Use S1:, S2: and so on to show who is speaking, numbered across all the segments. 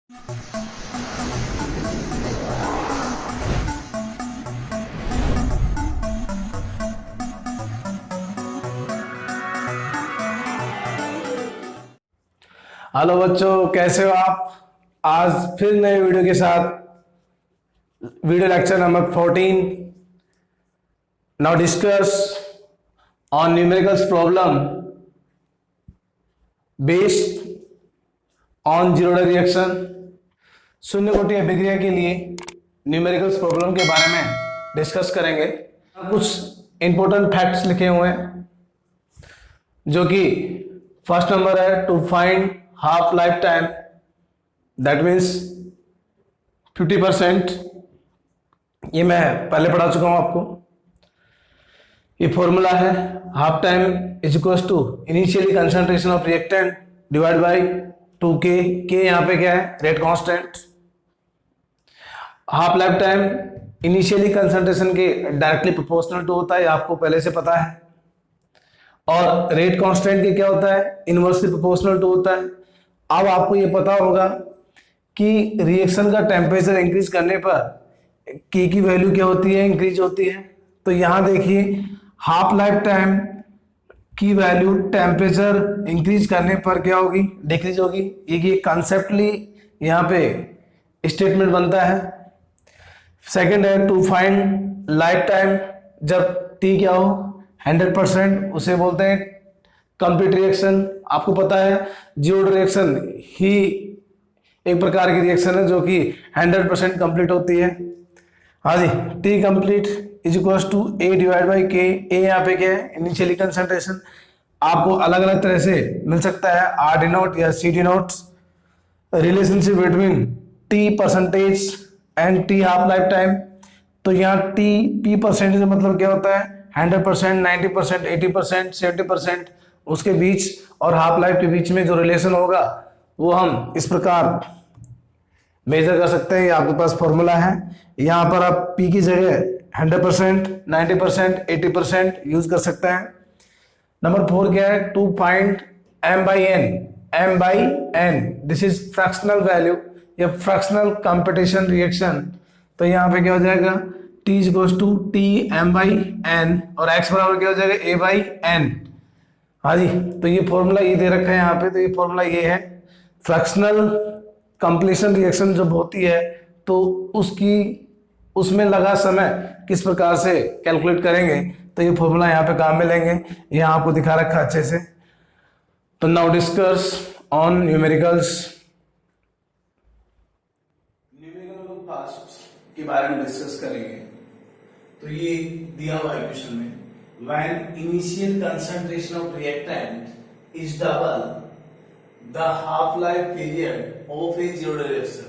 S1: Hello बच्चों, कैसे हो आप। आज फिर नए वीडियो के साथ, video lecture number 14। Now discuss on numericals problem based on zero reaction. शून्य कोटि अभिक्रिया के लिए न्यूमेरिकल्स प्रॉब्लम के बारे में डिस्कस करेंगे। कुछ इंपॉर्टेंट फैक्ट्स लिखे हुए हैं, जो कि फर्स्ट नंबर है to find half life time, that means 50%। ये मैं पहले पढ़ा चुका हूं आपको। ये फॉर्मूला है half time is equal to initially concentration of reactant divide by 2K। K यहाँ पे क्या है, rate constant. Half life time initially concentration के डायरेक्टली प्रोपोर्शनल टू होता है, आपको पहले से पता है। और रेट कांस्टेंट के क्या होता है, इनवर्सली प्रोपोर्शनल टू होता है। अब आपको ये पता होगा कि रिएक्शन का टेम्परेचर इंक्रीज करने पर के की वैल्यू क्या होती है, इंक्रीज होती है। तो यहां देखिए हाफ लाइफ टाइम की वैल्यू टेम्परेचर इंक्रीज करने पर क्या होगी, डिक्रीज होगी। ये कॉन्सेप्टली यहाँ पे स्टेटमेंट बनता है। सेकंड है टू फाइंड लाइफ टाइम, जब टी क्या हो 100%, उसे बोलते हैं कंप्लीट रिएक्शन। आपको पता है जीरो रिएक्शन ही एक प्रकार की रिएक्शन है जो कि 100% कंप्लीट होती है। हाँ जी, T complete is equal to A divide by K. A यहाँ पे क्या है, इनिशियली कंसंट्रेशन। आपको अलग अलग तरह से मिल सकता है, आर डी नोट या C D naught. Relationship between T percentage and T half life time. तो यहाँ टी पी परसेंटेज मतलब क्या होता है, 100%, 90%, 80%, 70% उसके बीच, और हाफ लाइफ के बीच में जो रिलेशन होगा वो हम इस प्रकार मेजर कर सकते हैं। ये आपके पास फॉर्मूला है। यहाँ पर आप P की जगह 100%, 90%, 80% यूज कर सकते हैं। नंबर 4 क्या है, to find m by N. m by N this is fractional value या फ्रैक्शनल कंपटीशन रिएक्शन। तो यहाँ पे क्या हो जाएगा, T is equal to T m by N, और x बराबर क्या हो जाएगा, a बाई एन। हाँ जी, तो ये फॉर्मूला ये दे रखा है यहाँ पे। तो ये फॉर्मूला ये है, फ्रैक्शनल कंप्लीशन रिएक्शन जब होती है तो उसमें लगा समय किस प्रकार से कैलकुलेट करेंगे, तो ये फॉर्मूला यहाँ पे काम में लेंगे। यहाँ आपको दिखा रखा अच्छे से। तो now discuss on numericals. Numerical fast के बारे में डिस्कस करेंगे। तो ये दिया हुआ इक्वेशन में, when initial concentration of reactant is double the half life period of a zero reaction।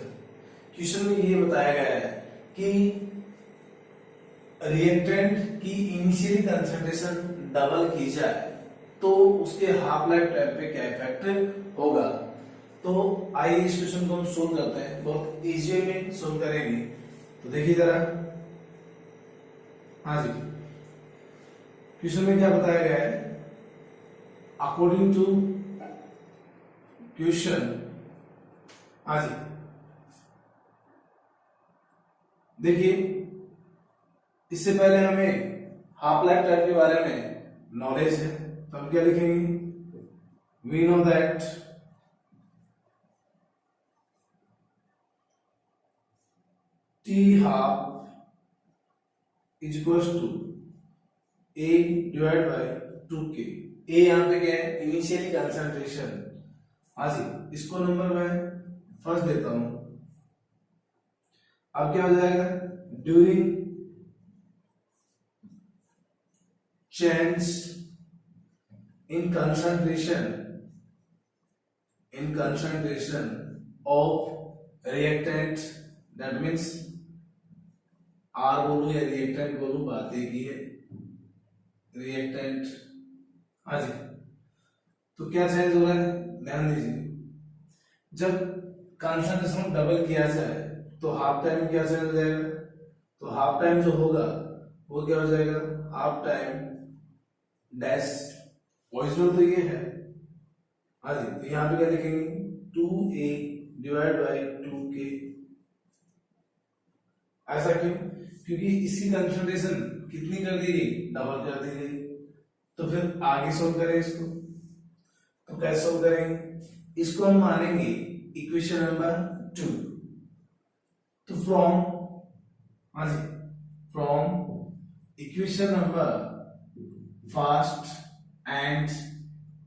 S1: Question में ये बताया गया है कि रिएक्टेंट की इनिशियली कंसंट्रेशन डबल की जाए तो उसके हाफ लाइफ टाइम पे क्या इफेक्ट होगा। तो आइए इस क्वेश्चन को हम सोल्व करते हैं, बहुत इजी में सोल्व करेंगे। तो देखिए जरा, हाँ जी, क्वेश्चन में क्या बताया गया है, अकॉर्डिंग टू क्वेश्चन। हाँ जी, देखिए इससे पहले हमें हाफ लाइफ टाइम के बारे में नॉलेज है, तो हम क्या लिखेंगे, we know that T half is equal to A divide by 2K। A यहाँ पे क्या है, इनिशियली कंसंट्रेशन। हाँ जी, इसको नंबर मैं फर्स्ट देता हूं। अब क्या हो जाएगा, during change in concentration of reactant, that means R बोलू या रिएक्टेंट बोलू, बात एक ही है, रिएक्टेंट। हाँ जी, तो क्या चेंज हो रहा है, ध्यान दीजिए। जब कंसंट्रेशन डबल किया जाए तो हाफ टाइम क्या चेंज हो जाएगा, तो हाफ टाइम जो होगा वो क्या हो जाएगा, हाफ टाइम डैश, ओरिजिनल तो ये है। हाँ जी, तो यहाँ पे क्या लिखेंगे, 2A डिवाइड बाई 2k। ऐसा क्यों? क्योंकि इसकी कंसंट्रेशन कितनी कर दी गई, डबल कर दी गई। तो फिर आगे सोल्व करें इसको, तो कैसे सोल्व करेंगे? इसको हम मानेंगे इक्वेशन नंबर 2। तो from equation number first and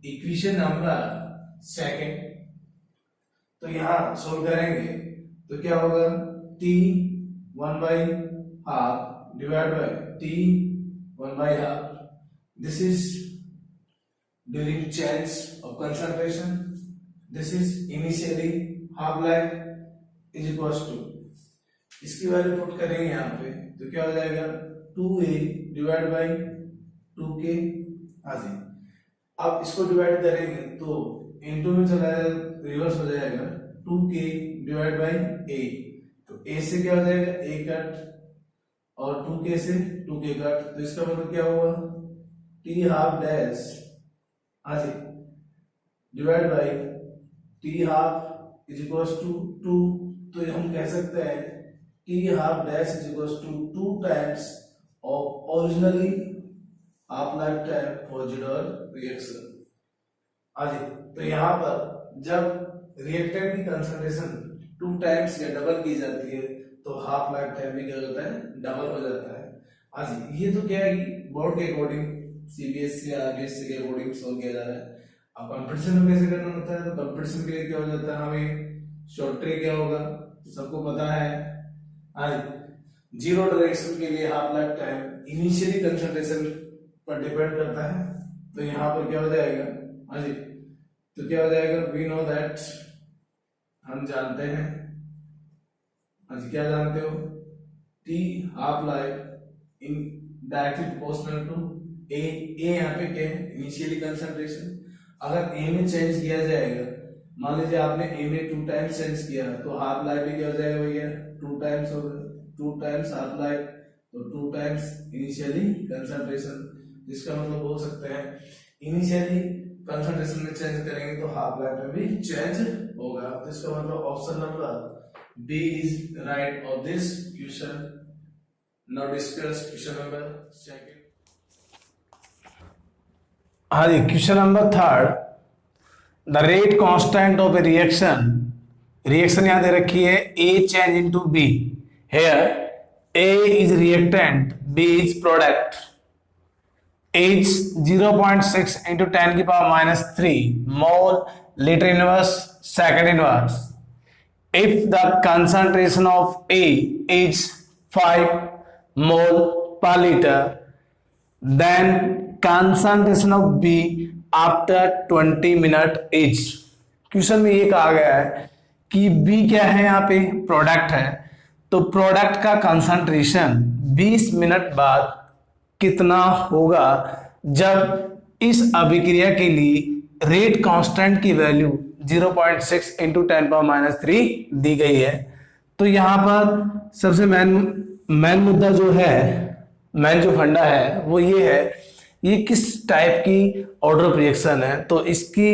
S1: equation number second, तो यहां सोल्व करेंगे तो क्या होगा, t 1/2 divide by t 1/2। This is during change of concentration, this is initially half life is equals to, इसकी वैल्यू पुट करेंगे यहाँ पे तो क्या हो जाएगा 2a डिवाइड बाई 2k। हाजी, अब इसको डिवाइड करेंगे तो इनटू में चला जाएगा, रिवर्स हो जाएगा 2k डिवाइड बाई a। तो a से क्या हो जाएगा a कट और 2k से 2k कट, तो इसका मतलब क्या हुआ t हाफ डैश हाजी divide by t half is equals to 2। तो हम कह सकते हैं t half dash is equals to 2 times of originally half life time for zeroth reaction. हाजी, तो यहाँ पर जब रिएक्टेंट की कंसंट्रेशन 2 टाइम्स या डबल की जाती है तो हाफ लाइफ टाइम भी क्या होता है, डबल हो जाता है। हाजी, ये तो क्या है कि बोर्ड के अकॉर्डिंग सीबीएसई या आरबीएसई के अकॉर्डिंग सोल्व किया जा रहा है। अब कंपटीशन में कैसे करना होता है, तो कंपटीशन के लिए क्या हो जाता है, हमें शॉर्ट ट्रिक क्या होगा सबको पता है। आज जीरो डायरेक्शन के लिए half life time initially concentration पर डिपेंड करता है। तो यहाँ पर क्या हो जाएगा, हाँ जी, तो क्या हो जाएगा, वी नो दैट, हम जानते हैं, हाँ जी, क्या जानते हो, T half life in directly proportional to A. यहाँ पे क्या है, इनिशियली कंसंट्रेशन। अगर ए में चेंज किया जाएगा, मान लीजिए आपने ए में 2 टाइम्स चेंज किया तो हाफ लाइफ भी क्या हो जाएगा भैया 2 टाइम्स होगा, 2 टाइम्स हाफ लाइफ, तो 2 टाइम्स इनिशियली कंसंट्रेशन। जिसका मतलब बोल सकते हैं इनिशियली कंसंट्रेशन में चेंज करेंगे तो हाफ लाइफ में भी चेंज होगा। तो इसका मतलब option number B is right of this question. Now discuss question number second. हाँ जी, question number 3, the rate constant of a reaction यहां दे रखी है A change into B. Here A is reactant, B is product, is 0.6 into 10 की power -3 mole litre inverse second inverse. If the concentration of A is 5 mole per litre, then concentration of B after 20 minute is. Question में ये कहा गया है कि B क्या है, यहाँ पे प्रोडक्ट है, तो प्रोडक्ट का कंसंट्रेशन 20 मिनट बाद कितना होगा जब इस अभिक्रिया के लिए रेट कांस्टेंट की वैल्यू 0.6 into 10⁻³ दी गई है। तो यहां पर सबसे मेन मुद्दा जो है, मेन जो फंडा है वो ये है, ये किस टाइप की ऑर्डर ऑफ रिएक्शन है। तो इसकी,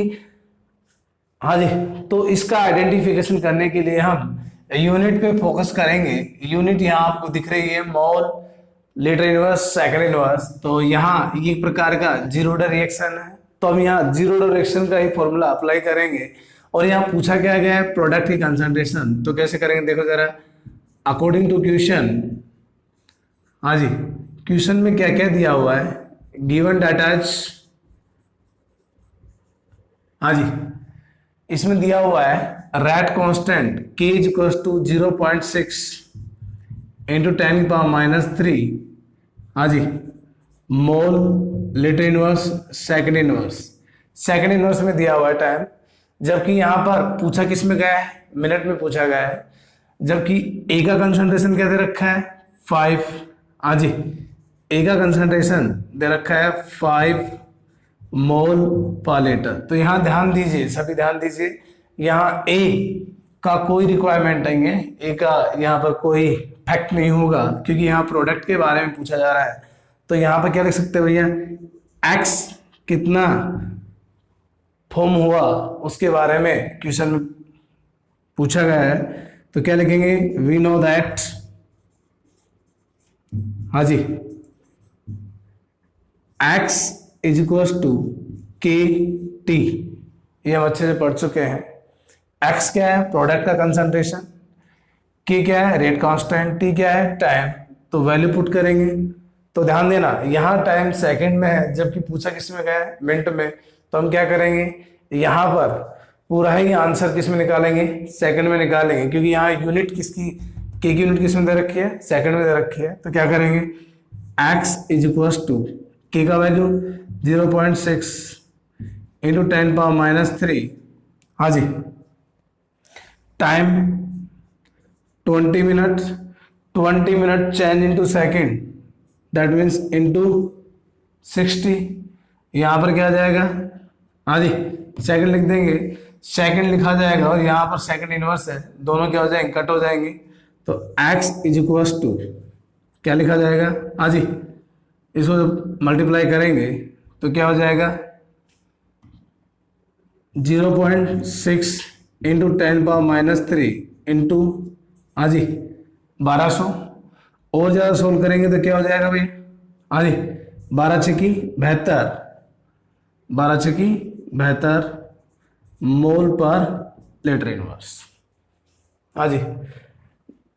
S1: हाँ जी, तो इसका आइडेंटिफिकेशन करने के लिए हम यूनिट पे फोकस करेंगे। यूनिट यहाँ आपको दिख रही है, मोल लीटर इनवर्स सेकंड इनवर्स। तो यहाँ ये प्रकार का जीरो ऑर्डर रिएक्शन है, तो हम यहाँ जीरो ऑर्डर रिएक्शन का ही फॉर्मूला अप्लाई करेंगे। और यहाँ पूछा क्या गया है, प्रोडक्ट की कंसंट्रेशन। तो कैसे करेंगे देखो जरा, अकॉर्डिंग टू क्वेश्चन। हाँ जी, क्वेश्चन में क्या क्या दिया हुआ है, गिवन डाटा, हाँ जी, इसमें दिया हुआ है rate constant k is equal to 0.6 into 10⁻³ हाँ जी mole litre inverse second inverse. Second inverse में दिया हुआ है टाइम, जबकि यहां पर पूछा किस में गया है, मिनट में पूछा गया है। जबकि ए का कंसंट्रेशन क्या दे रखा है 5, हाँ जी, ए का कंसंट्रेशन दे रखा है 5 मोल पर लीटर। तो यहां ध्यान दीजिए, सभी ध्यान दीजिए, यहाँ ए का कोई रिक्वायरमेंट नहीं है, ए का यहाँ पर कोई फैक्ट नहीं होगा, क्योंकि यहाँ प्रोडक्ट के बारे में पूछा जा रहा है। तो यहाँ पर क्या लिख सकते हैं भैया, एक्स कितना फॉर्म हुआ उसके बारे में क्वेश्चन में पूछा गया है, तो क्या लिखेंगे, वी नो दैट, हाँ जी, x इज इक्वल टू के टी, ये हम अच्छे से पढ़ चुके हैं। x क्या है, प्रोडक्ट का कंसंट्रेशन, k क्या है, रेट कांस्टेंट, t क्या है, टाइम। तो वैल्यू पुट करेंगे, तो ध्यान देना यहाँ टाइम सेकंड में है, जबकि पूछा किस में गया है, मिनट में। तो हम क्या करेंगे, यहाँ पर पूरा ही आंसर किस में निकालेंगे, सेकंड में निकालेंगे, क्योंकि यहाँ यूनिट किसकी, के की यूनिट किस में दे रखी है, सेकंड में दे रखी है। तो क्या करेंगे, x इज इक्वल टू के का वैल्यू 0.6 इंटू 10⁻³ हाँ जी, time 20 minute, 20 minute change into second, that means into 60। यहाँ पर क्या आ जाएगा, हाँ जी, सेकंड लिख देंगे, सेकंड लिखा जाएगा, और यहाँ पर सेकंड इनवर्स है, दोनों क्या हो जाएंगे, कट हो जाएंगे। तो x इज इक्वल टू क्या लिखा जाएगा, हाँ जी, इसको जब मल्टीप्लाई करेंगे तो क्या हो जाएगा, 0.6 इंटू 10⁻³ इंटू हाँ जी 1200। और ज़्यादा सोल्व करेंगे तो क्या हो जाएगा भाई, हाँ जी 12 छकी 72, 12 छकी 72 मोल पर लीटर इनवर्स। हाँ जी,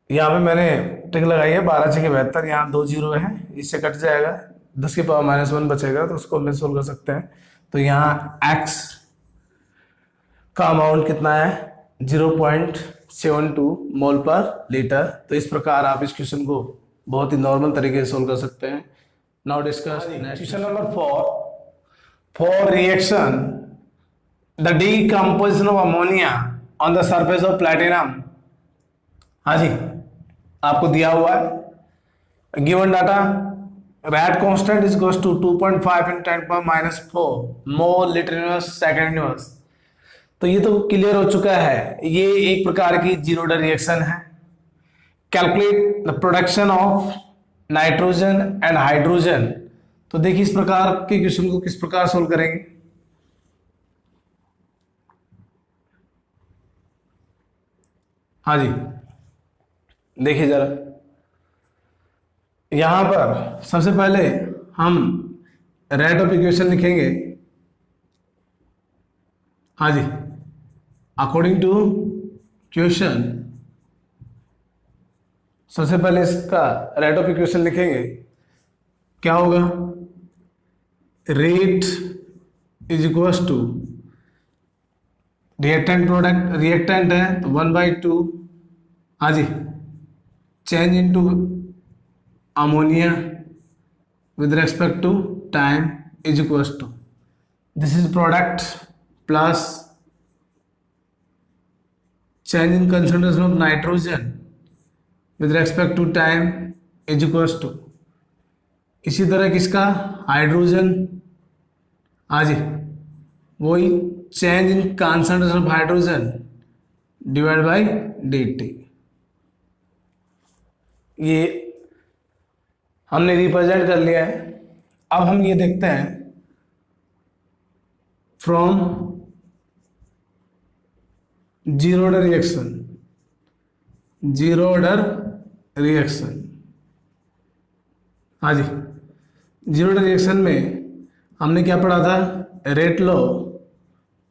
S1: यहाँ पे मैंने टिक लगाई है, 12 छकी 72, यहाँ 2 जीरो है, इससे कट जाएगा, 10⁻⁻1 बचेगा, तो उसको हम सोल्व कर सकते हैं। तो यहाँ x का अमाउंट कितना है, 0.72 मोल पर लीटर। तो इस प्रकार आप इस क्वेश्चन को बहुत ही नॉर्मल तरीके से सोल्व कर सकते हैं। Now discuss question number 4, for reaction the decomposition of ammonia on the surface of platinum. हाँ जी, आपको दिया हुआ है given data, rate constant is equal to 2.5 × 10⁻⁴ mole litre inverse second inverse. तो ये तो क्लियर हो चुका है, ये एक प्रकार की जीरो ऑर्डर रिएक्शन है। Calculate the production of nitrogen and hydrogen. तो देखिए इस प्रकार के क्वेश्चन को किस प्रकार सोल्व करेंगे। हाँ जी, देखिए जरा, यहां पर सबसे पहले हम रेट ऑफ इक्वेशन लिखेंगे। हाँ जी, अकॉर्डिंग टू क्वेश्चन सबसे पहले इसका रेट ऑफ इक्वेशन लिखेंगे। क्या होगा, rate is equal to reactant product, reactant है तो 1/2, हाँ जी, change into ammonia with respect to time is equal to, this is product plus change in concentration of nitrogen with respect to time is equals to, इसी तरह किसका, hydrogen, हाँ जी, वही change in concentration of hydrogen divide by dt। ये हमने represent कर लिया है। अब हम ये देखते हैं from zero order reaction, zero order reaction, हाँ जी, जीरो ऑर्डर रिएक्शन में हमने क्या पढ़ा था, रेट लॉ।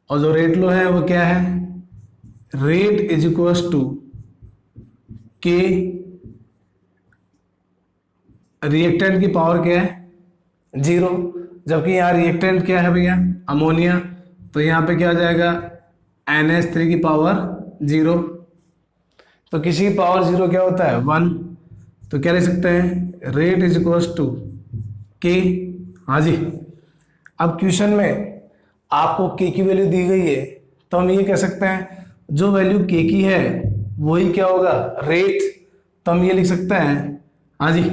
S1: और जो रेट लॉ है वो क्या है, रेट इज इक्वल टू के, रिएक्टेंट की पावर क्या है, 0, जबकि यहाँ रिएक्टेंट क्या है भैया, अमोनिया, तो यहाँ पे क्या आ जाएगा, NH3 की पावर 0। तो किसी की पावर 0 क्या होता है, 1। तो क्या लिख सकते हैं, रेट इज इक्वल टू के। हाँ जी, अब क्वेश्चन में आपको के की वैल्यू दी गई है, तो हम ये कह सकते हैं जो वैल्यू के की है वही क्या होगा, रेट। तो हम ये लिख सकते हैं, हाँ जी,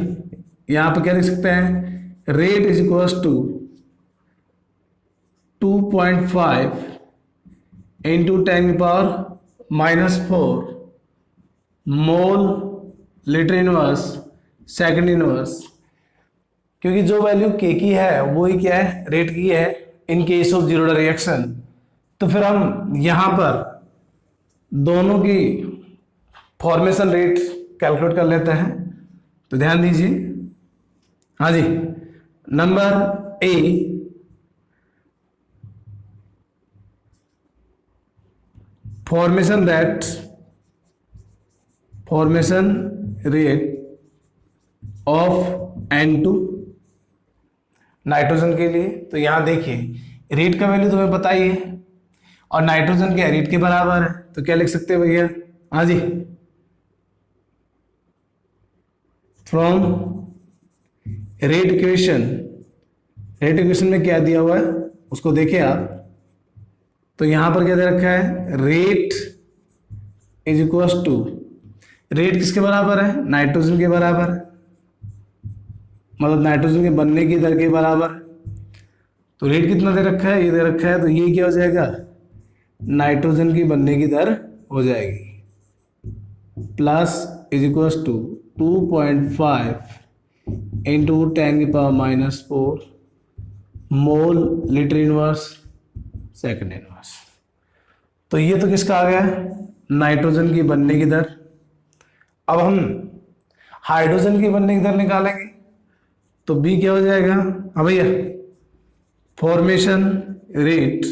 S1: यहाँ पे क्या लिख सकते हैं, rate is equal to 2.5 into 10⁻⁻⁴ mole litre inverse second inverse, क्योंकि जो वैल्यू के की है वही क्या है, रेट की है in case of zero order reaction. तो फिर हम यहां पर दोनों की फॉर्मेशन रेट कैलकुलेट कर लेते हैं। तो ध्यान दीजिए, हाँ जी, number A, formation rate of N2 nitrogen के लिए। तो यहां देखिए रेट का वैल्यू तुम्हें पता ही है और नाइट्रोजन क्या रेट के बराबर है, तो क्या लिख सकते हैं भैया, हाँ जी, फ्रॉम रेट इक्वेशन में क्या दिया हुआ है उसको देखिए आप। तो यहां पर क्या दे रखा है, rate is equal to, rate किसके बराबर है, नाइट्रोजन के बराबर है, मतलब नाइट्रोजन के बनने की दर के बराबर। तो रेट कितना दे रखा है, ये दे रखा है, तो ये क्या हो जाएगा, नाइट्रोजन की बनने की दर हो जाएगी, plus is equal to 2.5 into 10⁻⁴ mole litre inverse second inverse. तो ये तो किसका आ गया, नाइट्रोजन की बनने की दर। अब हम हाइड्रोजन की बनने की दर निकालेंगे, तो बी क्या हो जाएगा, हाँ भैया, फॉर्मेशन रेट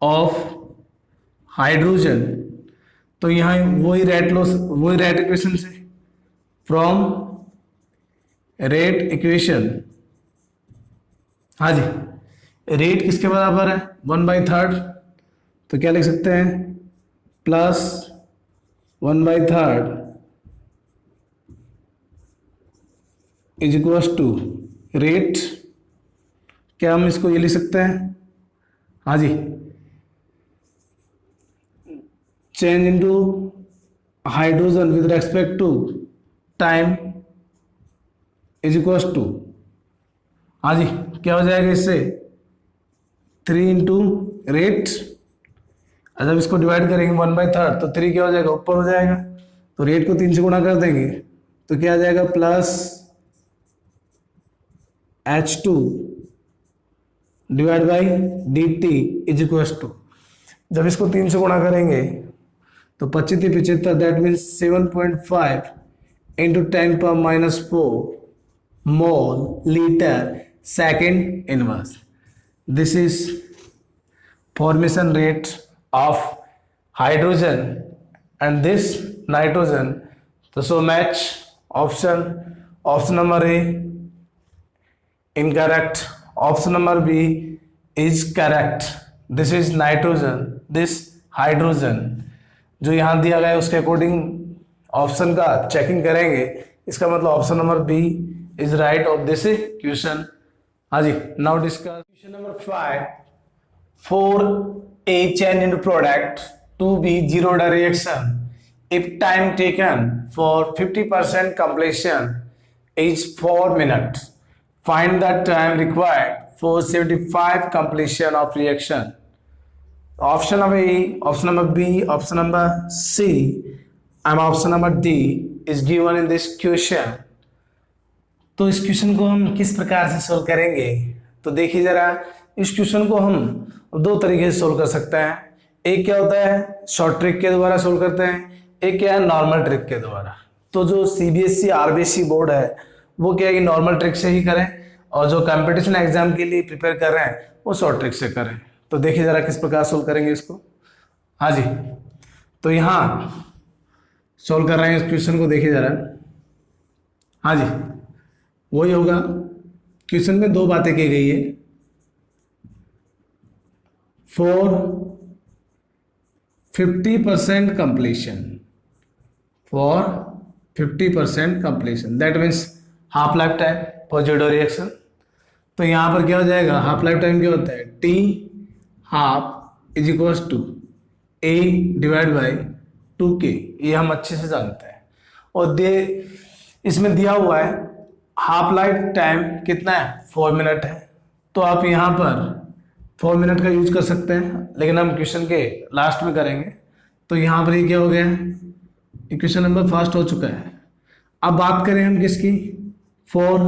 S1: ऑफ हाइड्रोजन। तो यहां वही रेट इक्वेशन से, फ्रॉम रेट इक्वेशन, हाँ जी, रेट किसके बराबर है, 1/3, तो क्या लिख सकते हैं, plus 1/3 is equal to rate, क्या हम इसको ये लिख सकते हैं, हाँ जी, change into hydrogen with respect to time is equal to, हाँ जी, क्या हो जाएगा इससे 3 इंटू रेट। जब इसको डिवाइड करेंगे 1/3 तो 3 क्या हो जाएगा, ऊपर हो जाएगा, तो रेट को 3 से गुणा कर देंगे तो क्या आ जाएगा, plus H2 divide by dt is equal to, जब इसको 3 से गुणा करेंगे तो 25×75, that means 7.5 into 10⁻⁴ mole litre second inverse. This is formation rate of hydrogen and this nitrogen. तो so match option number A incorrect, option number B is correct, this is nitrogen, this hydrogen। जो यहाँ दिया गया है उसके according option का checking करेंगे, इसका मतलब option number B is right of this question. हाँ जी, now discuss question number 5, for a change into product to be zero order reaction if time taken for 50% completion is 4 minutes, find the time required for 75 completion of reaction। Option number A, option number B, option number C and option number D is given in this question। तो इस question को हम किस प्रकार से solve करेंगे, तो देखिए जरा, इस क्वेश्चन को हम दो तरीके से सोल्व कर सकते हैं। एक क्या होता है शॉर्ट ट्रिक के द्वारा सोल्व करते हैं, एक क्या है नॉर्मल ट्रिक के द्वारा। तो जो सीबीएसई आरबीएसई बोर्ड है वो क्या है कि नॉर्मल ट्रिक से ही करें, और जो कंपटीशन एग्जाम के लिए प्रिपेयर कर रहे हैं वो शॉर्ट ट्रिक से करें। तो देखिए जरा किस प्रकार सोल्व करेंगे इसको। हाँ जी, तो यहाँ सोल्व कर रहे हैं इस क्वेश्चन को, देखिए जरा। हाँ जी, वही होगा, क्वेश्चन में दो बातें की गई है। For 50% completion, for 50% completion, that means half life time for Jodo reaction. तो यहाँ पर क्या हो जाएगा, हाफ लाइफ टाइम क्या होता है, T half is equal to A divide by 2k, ये हम अच्छे से जानते हैं। और इसमें दिया हुआ है हाफ लाइफ टाइम कितना है, 4 मिनट है। तो आप यहाँ पर 4 मिनट का यूज कर सकते हैं, लेकिन हम क्वेश्चन के लास्ट में करेंगे। तो यहाँ पर ये क्या हो गया, क्वेश्चन नंबर फर्स्ट हो चुका है। अब बात करें हम किसकी, फॉर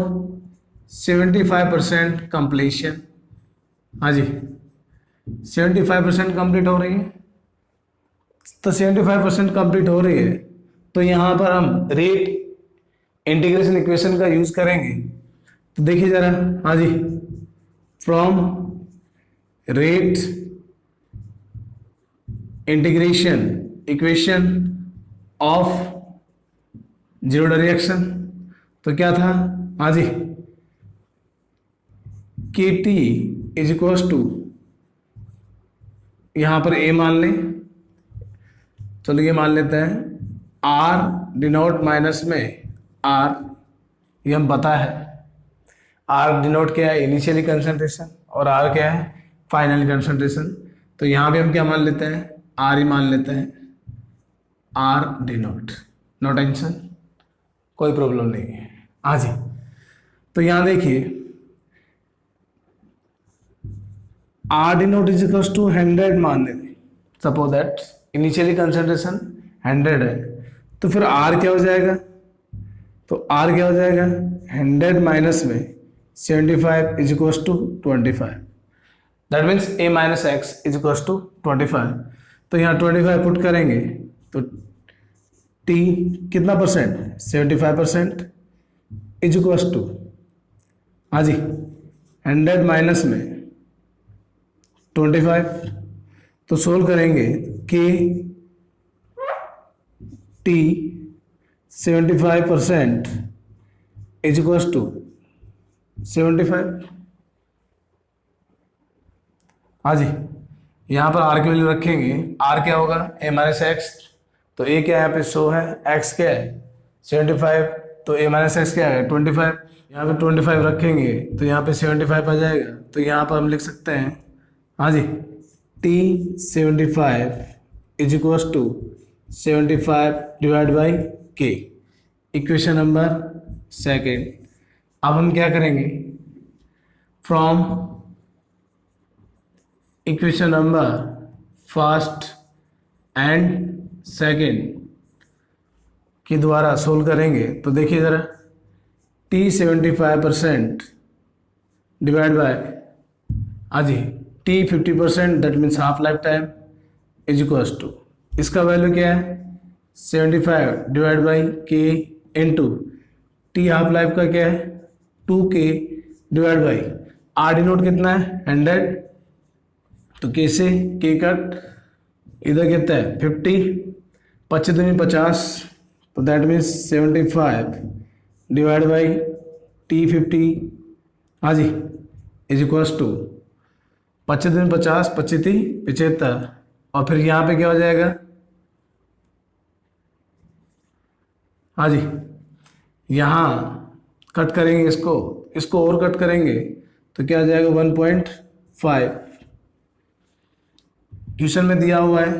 S1: 75% कंप्लीशन। हाँ जी, 75% कंप्लीट हो रही है। तो 75% कंप्लीट हो रही है, तो यहाँ पर हम रेट इंटीग्रेशन इक्वेशन का यूज करेंगे। तो देखिए जरा, हाँ जी, from rate integration equation of zero direction, तो क्या था, हाँ जी, K T is equal to, यहां पर ए मान लें, चलो ये मान लेते हैं, आर डिनोट माइनस में आर, ये हम पता है, आर डिनोट क्या है, इनिशियली कंसंट्रेशन, और आर क्या है, फाइनल कंसंट्रेशन। तो यहां भी हम क्या मान लेते हैं, आर ही मान लेते हैं, आर डिनोट, नो टेंशन, कोई प्रॉब्लम नहीं है। हाँ जी, तो यहां देखिए, R denote is equal to 100 मान लेते, सपोज दैट इनिशियली कंसंट्रेशन 100 है, तो फिर आर क्या हो जाएगा, तो आर क्या हो जाएगा, 100 माइनस में 75 is equal to 25, that means A minus X is equal to 25। तो यहाँ 25 पुट करेंगे तो टी कितना परसेंट, 75% इज इक्वल टू, हाँ जी, 100 माइनस में 25, तो सोल्व करेंगे के टी 75% इज इक्वल टू 75, हाँ जी, यहाँ पर आर की वैल्यू रखेंगे, आर क्या होगा, ए माइनस एक्स, तो ए क्या यहाँ पे शो है, एक्स क्या है 75, तो ए माइनस एक्स क्या है 25, यहाँ पे 25 रखेंगे तो यहाँ पे 75 आ जाएगा। तो यहाँ पर हम लिख सकते हैं, हाँ जी, T 75 is equal to 75 divide by K, equation number second. अब हम क्या करेंगे, from equation number first and second के द्वारा सोल्व करेंगे। तो देखिए ज़रा, टी 75% डिवाइड बाय, हाँ जी, T 50%, that means half life time is equal to, इसका वैल्यू क्या है 75 divide by K into T half life का क्या है 2k divide by R D naught कितना है 100, तो के से के कट, इधर कितना है 50, 25 दूनी 50, तो दैट मीन्स 75 डिवाइड बाई टी 50, हाँ जी, इज इक्वल्स टू 25 दूनी 50, 25 थी 75, और फिर यहाँ पे क्या हो जाएगा, हाँ जी, यहाँ कट करेंगे इसको और कट करेंगे तो क्या आ जाएगा 1.5। क्वेश्चन में दिया हुआ है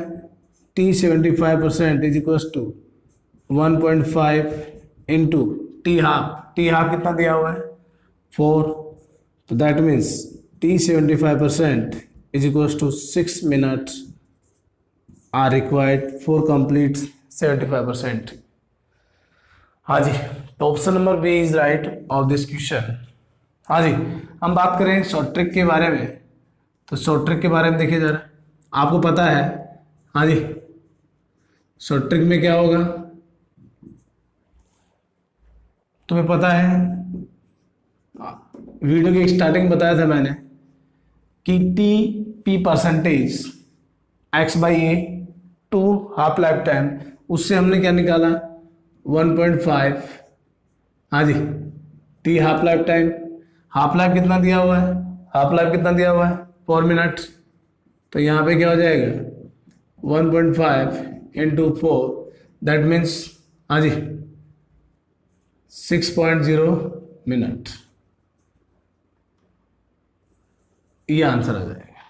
S1: T 75% is equal to 1.5 into T half कितना दिया हुआ है 4, तो दैट means T 75% is equal to 6 minute are required for complete 75%। हाँ जी, तो option number B is right of this question. हाँ जी, हम बात करें शॉर्ट ट्रिक के बारे में, तो शॉर्ट ट्रिक के बारे में देखिए जरा, आपको पता है, हाँ जी, शॉर्ट ट्रिक में क्या होगा, तुम्हें पता है, वीडियो की स्टार्टिंग बताया था मैंने कि T P percentage X by A to half life time, उससे हमने क्या निकाला 1.5, हाँ जी, T half life time, half life कितना दिया हुआ है, 4 मिनट, तो यहाँ पे क्या हो जाएगा 1.5 इंटू 4, दैट मीन्स, हाँ जी, 6.0 मिनट, ये आंसर आ जाएगा।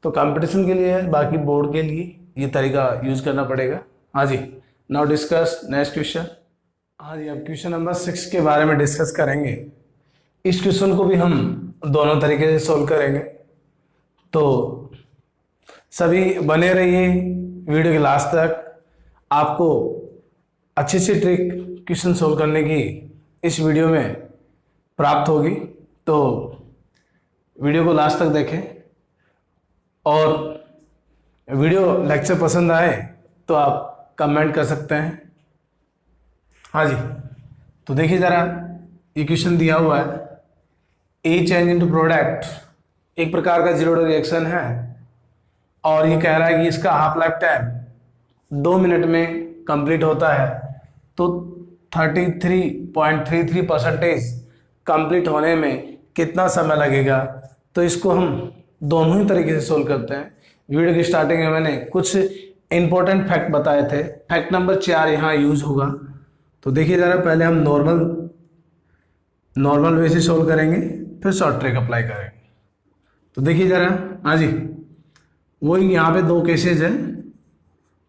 S1: तो कंपटीशन के लिए है, बाकी बोर्ड के लिए ये तरीका यूज करना पड़ेगा। हाँ जी, नाउ डिस्कस नेक्स्ट क्वेश्चन। हाँ जी, अब क्वेश्चन नंबर 6 के बारे में डिस्कस करेंगे। इस क्वेश्चन को भी हम दोनों तरीके से सोल्व करेंगे, तो सभी बने रहिए वीडियो के लास्ट तक। आपको अच्छी सी ट्रिक क्वेश्चन सोल्व करने की इस वीडियो में प्राप्त होगी, तो वीडियो को लास्ट तक देखें। और वीडियो लेक्चर पसंद आए तो आप कमेंट कर सकते हैं। हाँ जी, तो देखिए ज़रा, ये क्वेश्चन दिया हुआ है, ए चेंज इनटू प्रोडक्ट एक प्रकार का जीरो रिएक्शन है और ये कह रहा है कि इसका हाफ लाइफ टाइम 2 मिनट में कंप्लीट होता है, तो 33.33% कंप्लीट होने में कितना समय लगेगा। तो इसको हम दोनों ही तरीके से सोल्व करते हैं। वीडियो की स्टार्टिंग में मैंने कुछ इंपॉर्टेंट फैक्ट बताए थे, फैक्ट नंबर 4 यहाँ यूज होगा। तो देखिए ज़रा, पहले हम नॉर्मल वे से सोल्व करेंगे, फिर शॉर्ट ट्रिक अप्लाई करेंगे। तो देखिए ज़रा, हाँ जी, वही यहाँ पे 2 केसेज है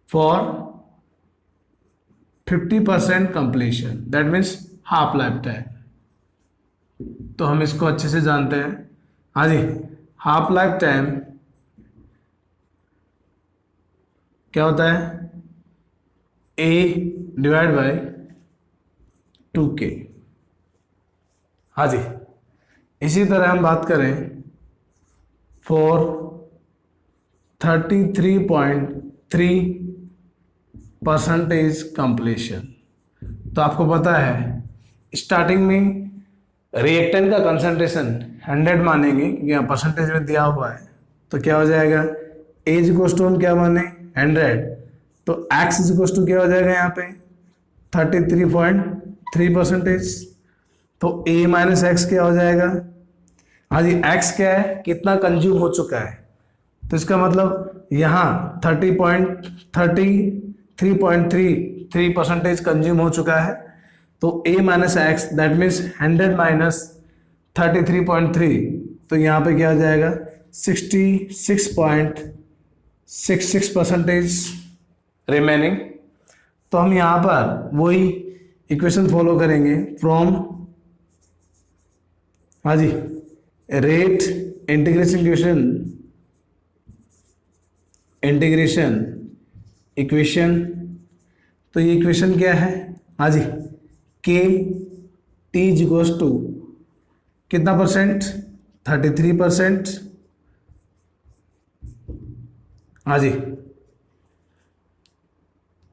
S1: for 50% completion, that means half life time. तो हम इसको अच्छे से जानते हैं। हाँ जी, हाफ लाइफ टाइम क्या होता है, A डिवाइड बाय 2K। हाँ जी, इसी तरह हम बात करें फॉर 33.3% कंप्लीशन, तो आपको पता है स्टार्टिंग में रिएक्टेंट का कंसंट्रेशन 100 मानेंगे क्योंकि यहाँ परसेंटेज में दिया हुआ है। तो क्या हो जाएगा, एज इक्वल्स टू हम क्या माने 100, तो एक्स इज इक्वल्स टू क्या हो जाएगा यहाँ पे 33.3%। तो ए माइनस एक्स क्या हो जाएगा, हाँ जी, एक्स क्या है, कितना कंज्यूम हो चुका है। तो इसका मतलब यहाँ 33.33% कंज्यूम हो चुका है। तो a minus x that means 100 minus 33.3, तो यहाँ पे क्या हो जाएगा 66.66% रिमेनिंग। तो हम यहाँ पर वही इक्वेशन फॉलो करेंगे फ्रॉम, हाँ जी, रेट इंटीग्रेशन इक्वेशन। तो ये इक्वेशन क्या है, हाँ जी, के टी इक्वल्स टू कितना परसेंट 33%। हाँ जी,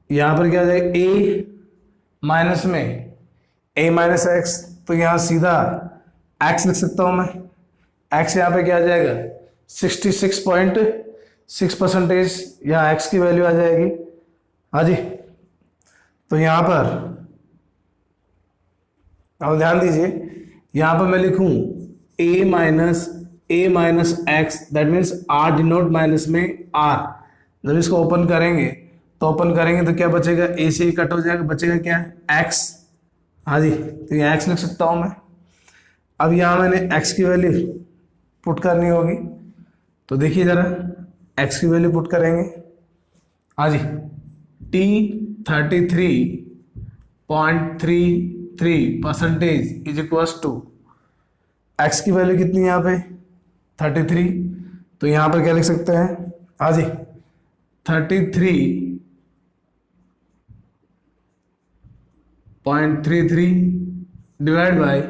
S1: यहां पर क्या हो जाएगा ए माइनस में a माइनस एक्स, तो यहां सीधा x लिख सकता हूं मैं। x यहां पे क्या आ जाएगा 66.6%, यहाँ x की वैल्यू आ जाएगी। हाँ जी, तो यहां पर अब ध्यान दीजिए, यहां पर मैं लिखूं a minus x that means r denote minus में r। जब इसको ओपन करेंगे तो क्या बचेगा, a से ही कट हो जाएगा, बचेगा क्या x। हाँ जी, तो यहाँ x लिख सकता हूं मैं। अब यहाँ मैंने x की वैल्यू पुट करनी होगी, तो देखिए जरा, x की वैल्यू पुट करेंगे। हाँ जी, t 33.33% is equals to x की वैल्यू कितनी यहाँ पे 33, तो यहाँ पर क्या लिख सकते हैं, हाँ जी 33.33 डिवाइड बाय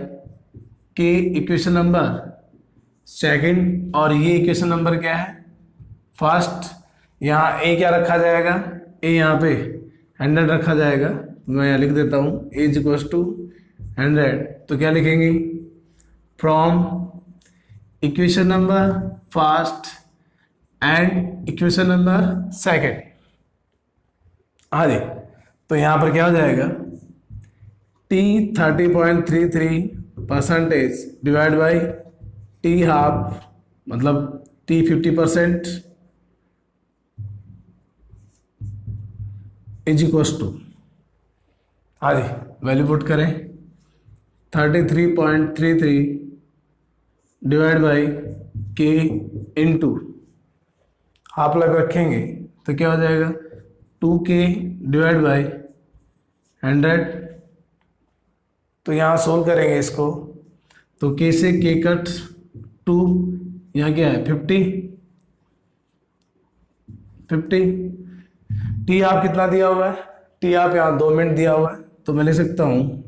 S1: के इक्वेशन नंबर सेकंड, और ये इक्वेशन नंबर क्या है फर्स्ट। यहाँ a क्या रखा जाएगा, a यहाँ पे 100 रखा जाएगा, मैं यहाँ लिख देता हूँ a इज इक्वल्स टू 100। तो क्या लिखेंगे, from equation number first and equation number second. हाँ जी, तो यहाँ पर क्या हो जाएगा t 30.33% divide by t half, मतलब t 50% इज इक्वल्स टू, हाँ जी, वैल्यू पुट करें 33.33 divide by K into half life रखेंगे तो क्या हो जाएगा 2k डिवाइड बाई 100। तो यहाँ सोल्व करेंगे इसको, तो k से k कट 2, यहाँ क्या है 50। t आप कितना दिया हुआ है, t आप यहाँ 2 मिनट दिया हुआ है, तो मैं लिख सकता हूँ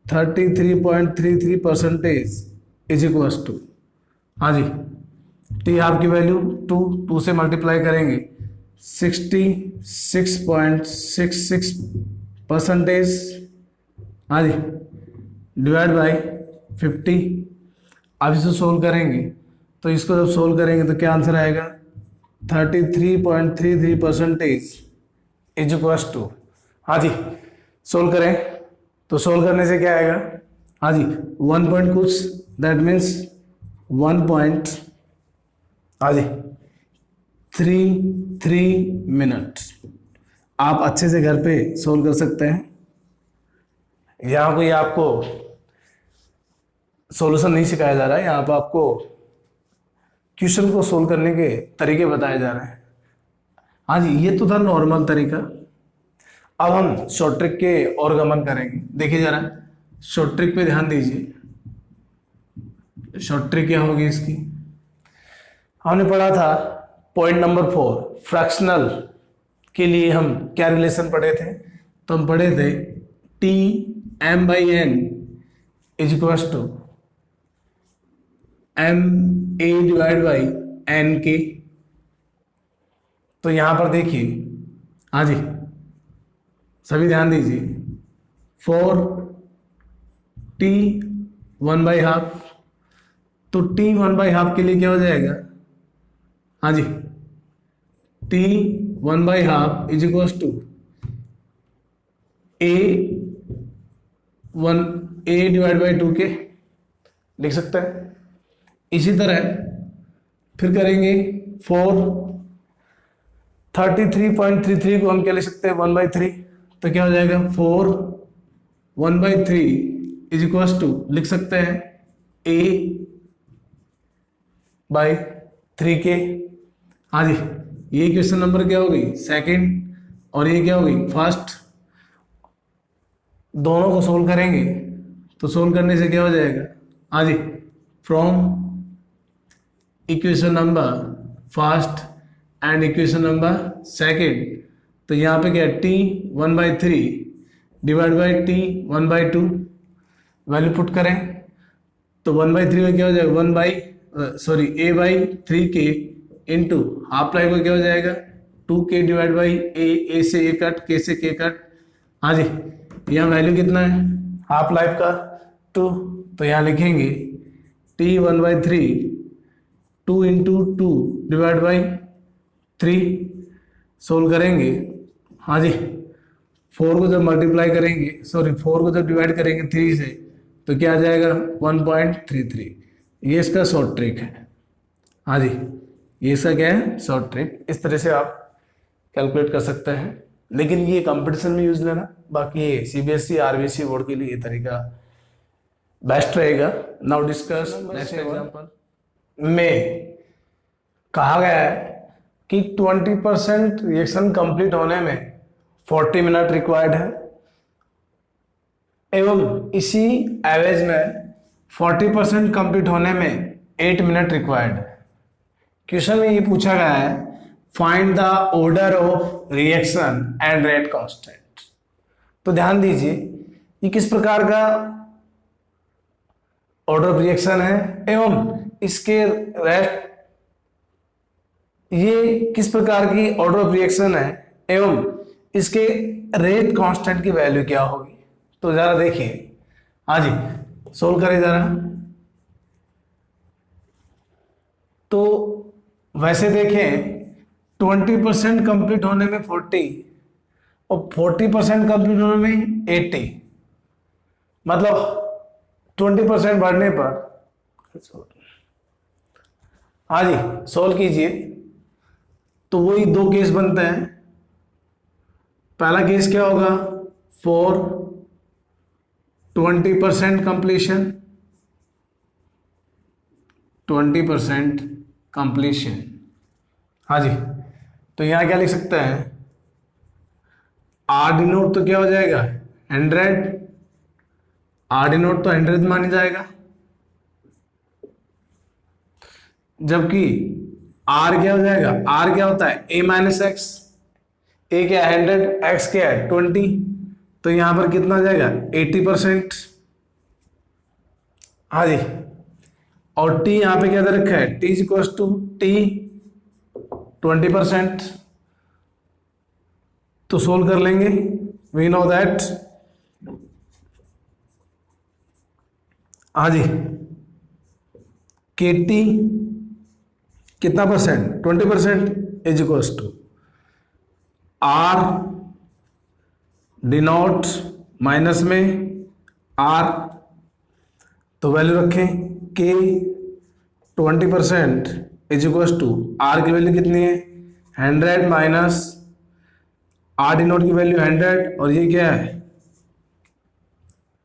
S1: 33.33% इज इक्वल्स टू, हाँ जी, टी हाफ की वैल्यू 2 से मल्टीप्लाई करेंगे 66.66%, हाँ जी, डिवाइड बाई 50। अब इसे सोल्व करेंगे तो इसको जब सोल्व करेंगे तो क्या आंसर आएगा 33.33% इज इक्वल टू, हाँ जी, सोल्व करें तो सोल्व करने से क्या आएगा, हाँ जी, 1 पॉइंट कुछ, दैट मीन्स 1 पॉइंट, हाँ जी, 33 मिनट। आप अच्छे से घर पे सोल्व कर सकते हैं, यहाँ कोई आपको सॉल्यूशन नहीं सिखाया जा रहा है, यहाँ पर आपको क्वेश्चन को सोल्व करने के तरीके बताए जा रहे हैं। हाँ जी, ये तो था नॉर्मल तरीका। अब हम शॉर्ट ट्रिक के और गमन करेंगे। देखिए जरा, शॉर्ट ट्रिक पे ध्यान दीजिए। शॉर्ट ट्रिक क्या होगी इसकी, हमने पढ़ा था पॉइंट नंबर 4 फ्रैक्शनल के लिए हम क्या रिलेशन पढ़े थे, तो हम पढ़े थे T M by N is equal to M A divide by N के। तो यहां पर देखिए, हाँ जी, सभी ध्यान दीजिए, 4 टी 1/2, तो टी 1/2 के लिए क्या हो जाएगा, हाँ जी, T 1/2 is equal to A divide by 2 K लिख सकते हैं। इसी तरह फिर करेंगे 33.33 को हम क्या लिख सकते हैं 1/3, तो क्या हो जाएगा 4 1/3 इज इक्वल टू लिख सकते हैं a बाई 3 के। हाँ जी, ये क्वेश्चन नंबर क्या हो गई, सेकंड, और ये क्या हो गई, फर्स्ट। दोनों को सोल्व करेंगे तो सोल्व करने से क्या हो जाएगा, हाँ जी, from equation number first and equation number second, तो यहाँ पे क्या है T 1/3 divide by T 1/2, value put करें तो 1/3 में क्या हो जाएगा a बाई 3 के इंटू हाफ लाइफ में क्या हो जाएगा 2k डिवाइड बाई a से a कट, k से k कट। हाँ जी, यहाँ वैल्यू कितना है हाफ लाइफ का 2, तो यहाँ लिखेंगे t 1/3 2 into 2 divide by 3, solve करेंगे। हाँ जी, 4 को जब मल्टीप्लाई करेंगे, 4 को जब डिवाइड करेंगे 3 से, तो क्या आ जाएगा 1.33। ये इसका शॉर्ट ट्रिक है। हाँ जी, ये इसका क्या है शॉर्ट ट्रिक। इस तरह से आप कैलकुलेट कर सकते हैं, लेकिन ये कंपटीशन में यूज लेना, बाकी सीबीएसई आरबीसी बोर्ड के लिए ये तरीका बेस्ट रहेगा। नाउ डिस्कस नेक्स्ट एग्जांपल में कहा गया है कि 20% रिएक्शन कंप्लीट होने में 40 मिनट रिक्वायर्ड है, एवं इसी एवरेज में 40% कंप्लीट होने में 8 मिनट रिक्वायर्ड है। क्वेश्चन में ये पूछा गया है find the order of reaction and rate constant. तो ध्यान दीजिए, ये किस प्रकार का ऑर्डर ऑफ रिएक्शन है एवं इसके रेट, ये किस प्रकार की ऑर्डर ऑफ रिएक्शन है एवं इसके रेट कांस्टेंट की वैल्यू क्या होगी। तो जरा देखिए, हाँ जी, सोल्व करें जरा। तो वैसे देखें 20% कंप्लीट होने में 40 और 40% कंप्लीट होने में 80, मतलब 20% बढ़ने पर, हाँ जी, सोल्व कीजिए तो वही दो केस बनते हैं। पहला केस क्या होगा, फॉर 20% कंप्लीशन, 20% कंप्लीशन, हाँ जी, तो यहां क्या लिख सकते हैं, आर डिनोट तो क्या हो जाएगा 100, आर डिनोट तो 100 मानी जाएगा, जबकि आर क्या हो जाएगा, आर क्या होता है a माइनस एक्स, ए क्या है 100, एक्स क्या है 20, तो यहां पर कितना हो जाएगा 80%। हाँ जी, और टी यहाँ पे क्या दे रखा है, T is equal to T 20%। तो सोल्व कर लेंगे, वी नो दैट, हाँ जी, के टी कितना percent, 20% is equal to R denote minus में आर, तो वैल्यू रखें के 20% इज इक्वल टू आर की वैल्यू कितनी है 100 माइनस आर डिनोट की वैल्यू 100 और ये क्या है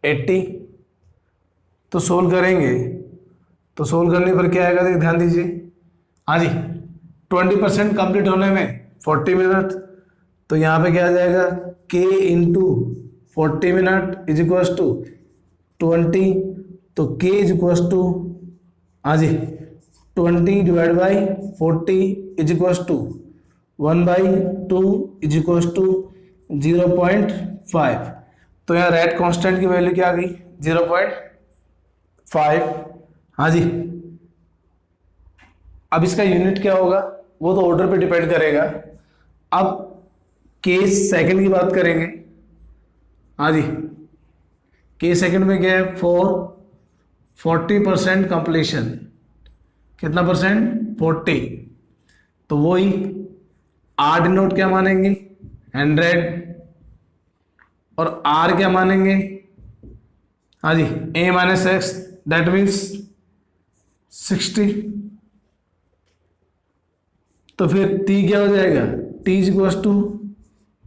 S1: 80। तो सोल्व करेंगे, तो सोल्व करने पर क्या आएगा, ध्यान दीजिए, हाँ जी, 20% कंप्लीट होने में 40 मिनट, तो यहाँ पे क्या आ जाएगा k into 40 minute is equal to 20, तो k इज इक्वल टू, हाँ जी, 20 divide by 40 is equal to 1/2 is equal to 0.5। तो यहाँ रेट कांस्टेंट की वैल्यू क्या आ गई 0.5, हाँ जी। अब इसका यूनिट क्या होगा वो तो ऑर्डर पे डिपेंड करेगा। अब केस सेकंड की बात करेंगे, हाँ जी, केस सेकंड में क्या है, 40% कंप्लीशन, कितना परसेंट 40, तो वही आर डिनोट क्या मानेंगे 100 और आर क्या मानेंगे, हाँ जी, a minus x that means 60। तो फिर t क्या हो जाएगा, t इज इक्वल टू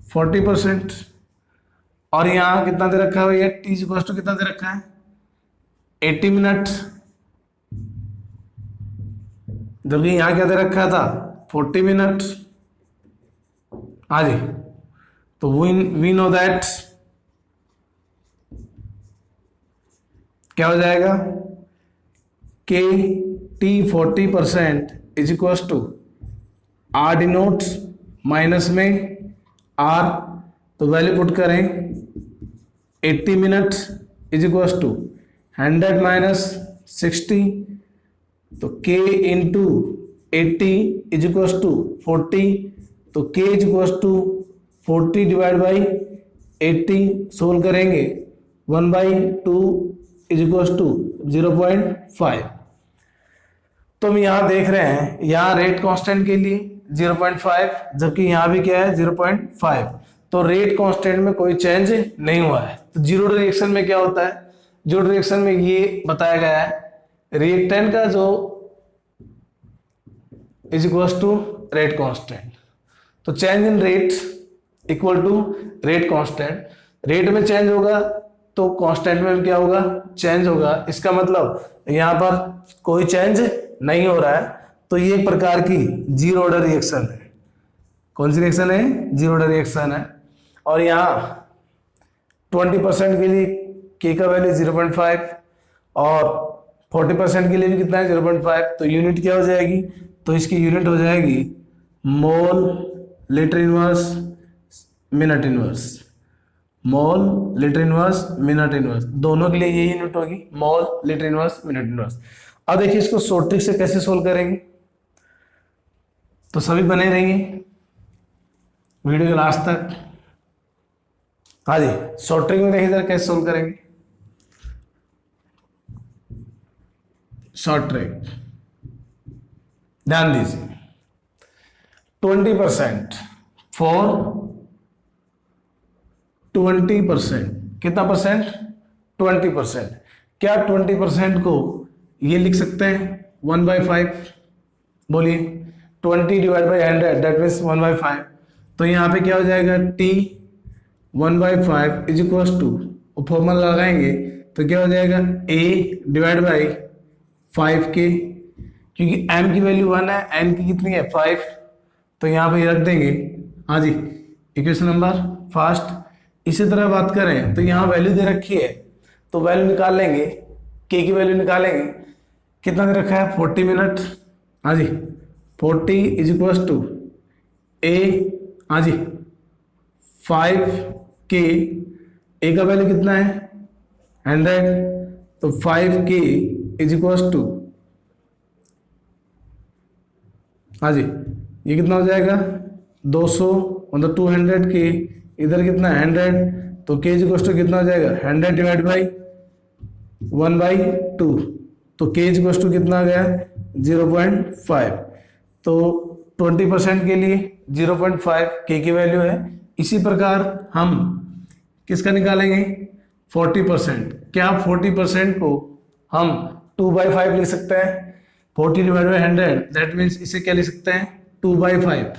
S1: 40%, और यहाँ कितना दे रखा है भैया, t इज इक्वल टू कितना दे रखा है 80 मिनट, जबकि यहाँ क्या दे रखा था 40 मिनट, हाँ जी। तो वी नो दैट क्या हो जाएगा, K T 40% is equal to R denote minus में आर, तो वैल्यू पुट करें 80 minute is equal to 100 minus 60, तो k into 80 is equal to 40, तो k is equal to 40 divide by 80, solve करेंगे 1/2 is equal to 0.5। तो हम यहाँ देख रहे हैं, यहाँ रेट कांस्टेंट के लिए 0.5, जबकि यहाँ भी क्या है 0.5, तो रेट कांस्टेंट में कोई चेंज नहीं हुआ है। तो जीरो रिएक्शन में क्या होता है, जीरो रिएक्शन में ये बताया गया है रिएक्टेंट का जो is equal to rate constant, तो change in rate equal to rate constant, rate में चेंज होगा तो कांस्टेंट में क्या होगा, चेंज होगा। इसका मतलब यहाँ पर कोई चेंज नहीं हो रहा है, तो ये एक प्रकार की जीरो ऑर्डर रिएक्शन है। कौन सी रिएक्शन है, जीरो ऑर्डर रिएक्शन है। और यहाँ 20% के लिए k का वैल्यू 0.5 और 40% के लिए भी कितना है 0.5, तो यूनिट क्या हो जाएगी, तो इसकी यूनिट हो जाएगी मोल लीटर इनवर्स मिनट इनवर्स, मोल लीटर इनवर्स मिनट इनवर्स, दोनों के लिए ये यूनिट होगी मोल लीटर इनवर्स मिनट इनवर्स। अब देखिए इसको शॉर्ट ट्रिक से कैसे सोल्व करेंगे, तो सभी बने रहिए वीडियो के लास्ट तक। हाँ जी, शॉर्ट ट्रिक में देखिए जरा कैसे सोल्व करेंगे। शॉर्ट ट्रिक ध्यान दीजिए, 20% फॉर 20%, कितना परसेंट 20%, क्या 20% को ये लिख सकते हैं 1/5, बोलिए 20 डिवाइड बाई 100 दैट मीन्स 1/5, तो यहाँ पे क्या हो जाएगा t 1/5 is equal to, formula लगाएंगे तो क्या हो जाएगा a डिवाइड बाई 5k, क्योंकि m की वैल्यू 1 है, n की कितनी है 5, तो यहाँ पे रख देंगे, हाँ जी, इक्वेशन नंबर फर्स्ट। इसी तरह बात करें तो यहाँ वैल्यू दे रखी है, तो वैल्यू निकाल लेंगे, k की वैल्यू निकालेंगे, कितना दे रखा है 40 मिनट, हाँ जी, 40 इज इक्वल टू a, हाँ जी 5k, a का वैल्यू कितना है 100, तो 5k इज इक्वल टू हाँ जी, ये कितना हो जाएगा 200 मतलब 200 के, इधर कितना 100, तो के जी कोष्ट कितना हो जाएगा 100 डिवाइड बाई 1/2, तो के जी कोष्ट कितना आ गया 0.5, तो 20% के लिए 0.5 के की वैल्यू है। इसी प्रकार हम किसका निकालेंगे 40%। क्या 40% को हम 2/5 लिख सकते हैं, 40 डिवाइड बाई 100, दैट मीन्स इसे क्या लिख सकते हैं 2/5,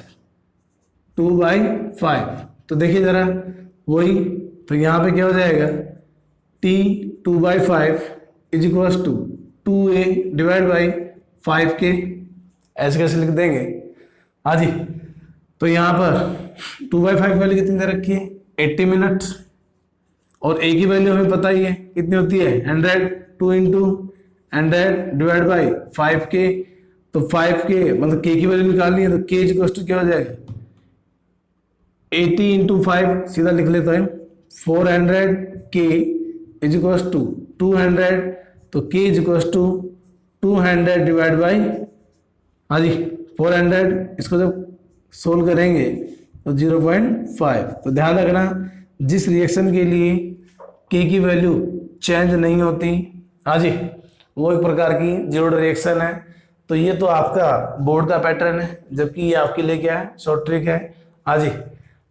S1: 2/5। तो देखिए जरा वही, तो यहाँ पे क्या हो जाएगा t 2/5 is equal to 2a divide by 5k, ऐसे कैसे लिख देंगे। हाँ जी, तो यहाँ पर 2/5 वैल्यू कितनी दे रखी है 80 मिनट, और a की वैल्यू हमें पता ही है कितनी होती है 100, 2 इंटू 100 डिवाइड बाई 5k, तो 5k मतलब k की वैल्यू निकालनी है, तो k इज इक्वल टू क्या हो जाएगा 80 इंटू 5, सीधा लिख लेता है 400k इज इक्वल टू 200, तो k is equal to 200 divide by, हाँ जी 400, इसको जब सोल्व करेंगे तो 0.5। तो ध्यान रखना जिस रिएक्शन के लिए k की वैल्यू चेंज नहीं होती, हाँ जी, वो एक प्रकार की जीरो रिएक्शन है। तो ये तो आपका बोर्ड का पैटर्न है, जबकि ये आपके लिए क्या है शॉर्ट ट्रिक है। हाँ जी,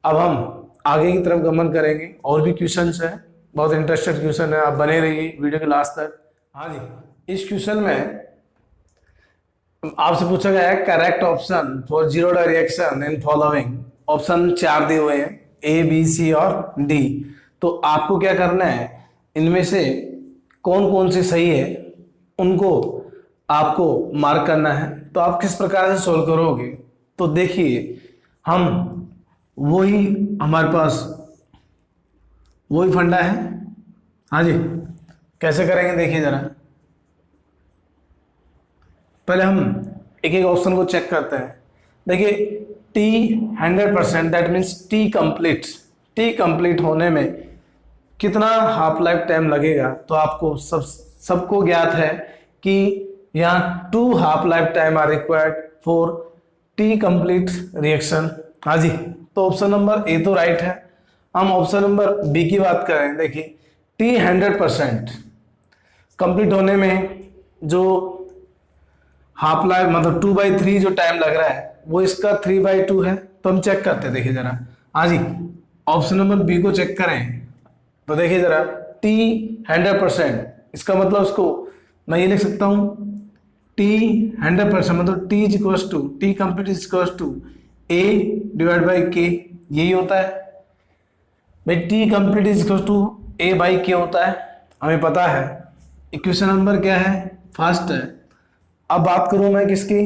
S1: अब हम आगे की तरफ गमन करेंगे, और भी क्वेश्चंस है, बहुत इंटरेस्टेड क्वेश्चन है, आप बने रहिए वीडियो के लास्ट तक। हाँ जी, इस क्वेश्चन में आपसे पूछा गया है correct option for zero reaction in following, option 4 दिए हुए हैं ए बी सी और डी। तो आपको क्या करना है, इनमें से कौन कौन से सही है उनको आपको मार्क करना है। तो आप किस प्रकार से सोल्व करोगे, तो देखिए हम वही, हमारे पास वही फंडा है। हाँ जी, कैसे करेंगे देखिए जरा, पहले हम एक एक ऑप्शन को चेक करते हैं। देखिए T 100%, that means T complete होने में कितना हाफ लाइफ टाइम लगेगा, तो आपको सबको ज्ञात है कि यहाँ 2 half life time are required for T complete reaction. हाँ जी, तो ऑप्शन नंबर ए तो राइट है। हम ऑप्शन नंबर बी की बात करें, देखिए टी 100% कंप्लीट होने में जो हाफ लाइफ मतलब 2/3 जो टाइम लग रहा है वो इसका 3/2 है। तो हम चेक करते हैं, देखिए जरा, हाँ जी ऑप्शन नंबर बी को चेक करें, तो देखिए जरा टी 100%, इसका मतलब उसको मैं ये लिख सकता हूँ टी 100% मतलब T is equal to T complete is equal to A divide by K, यही होता है भाई, T complete is equal to A by K होता है, हमें पता है। इक्वेशन नंबर क्या है फर्स्ट है। अब बात करूं मैं किसकी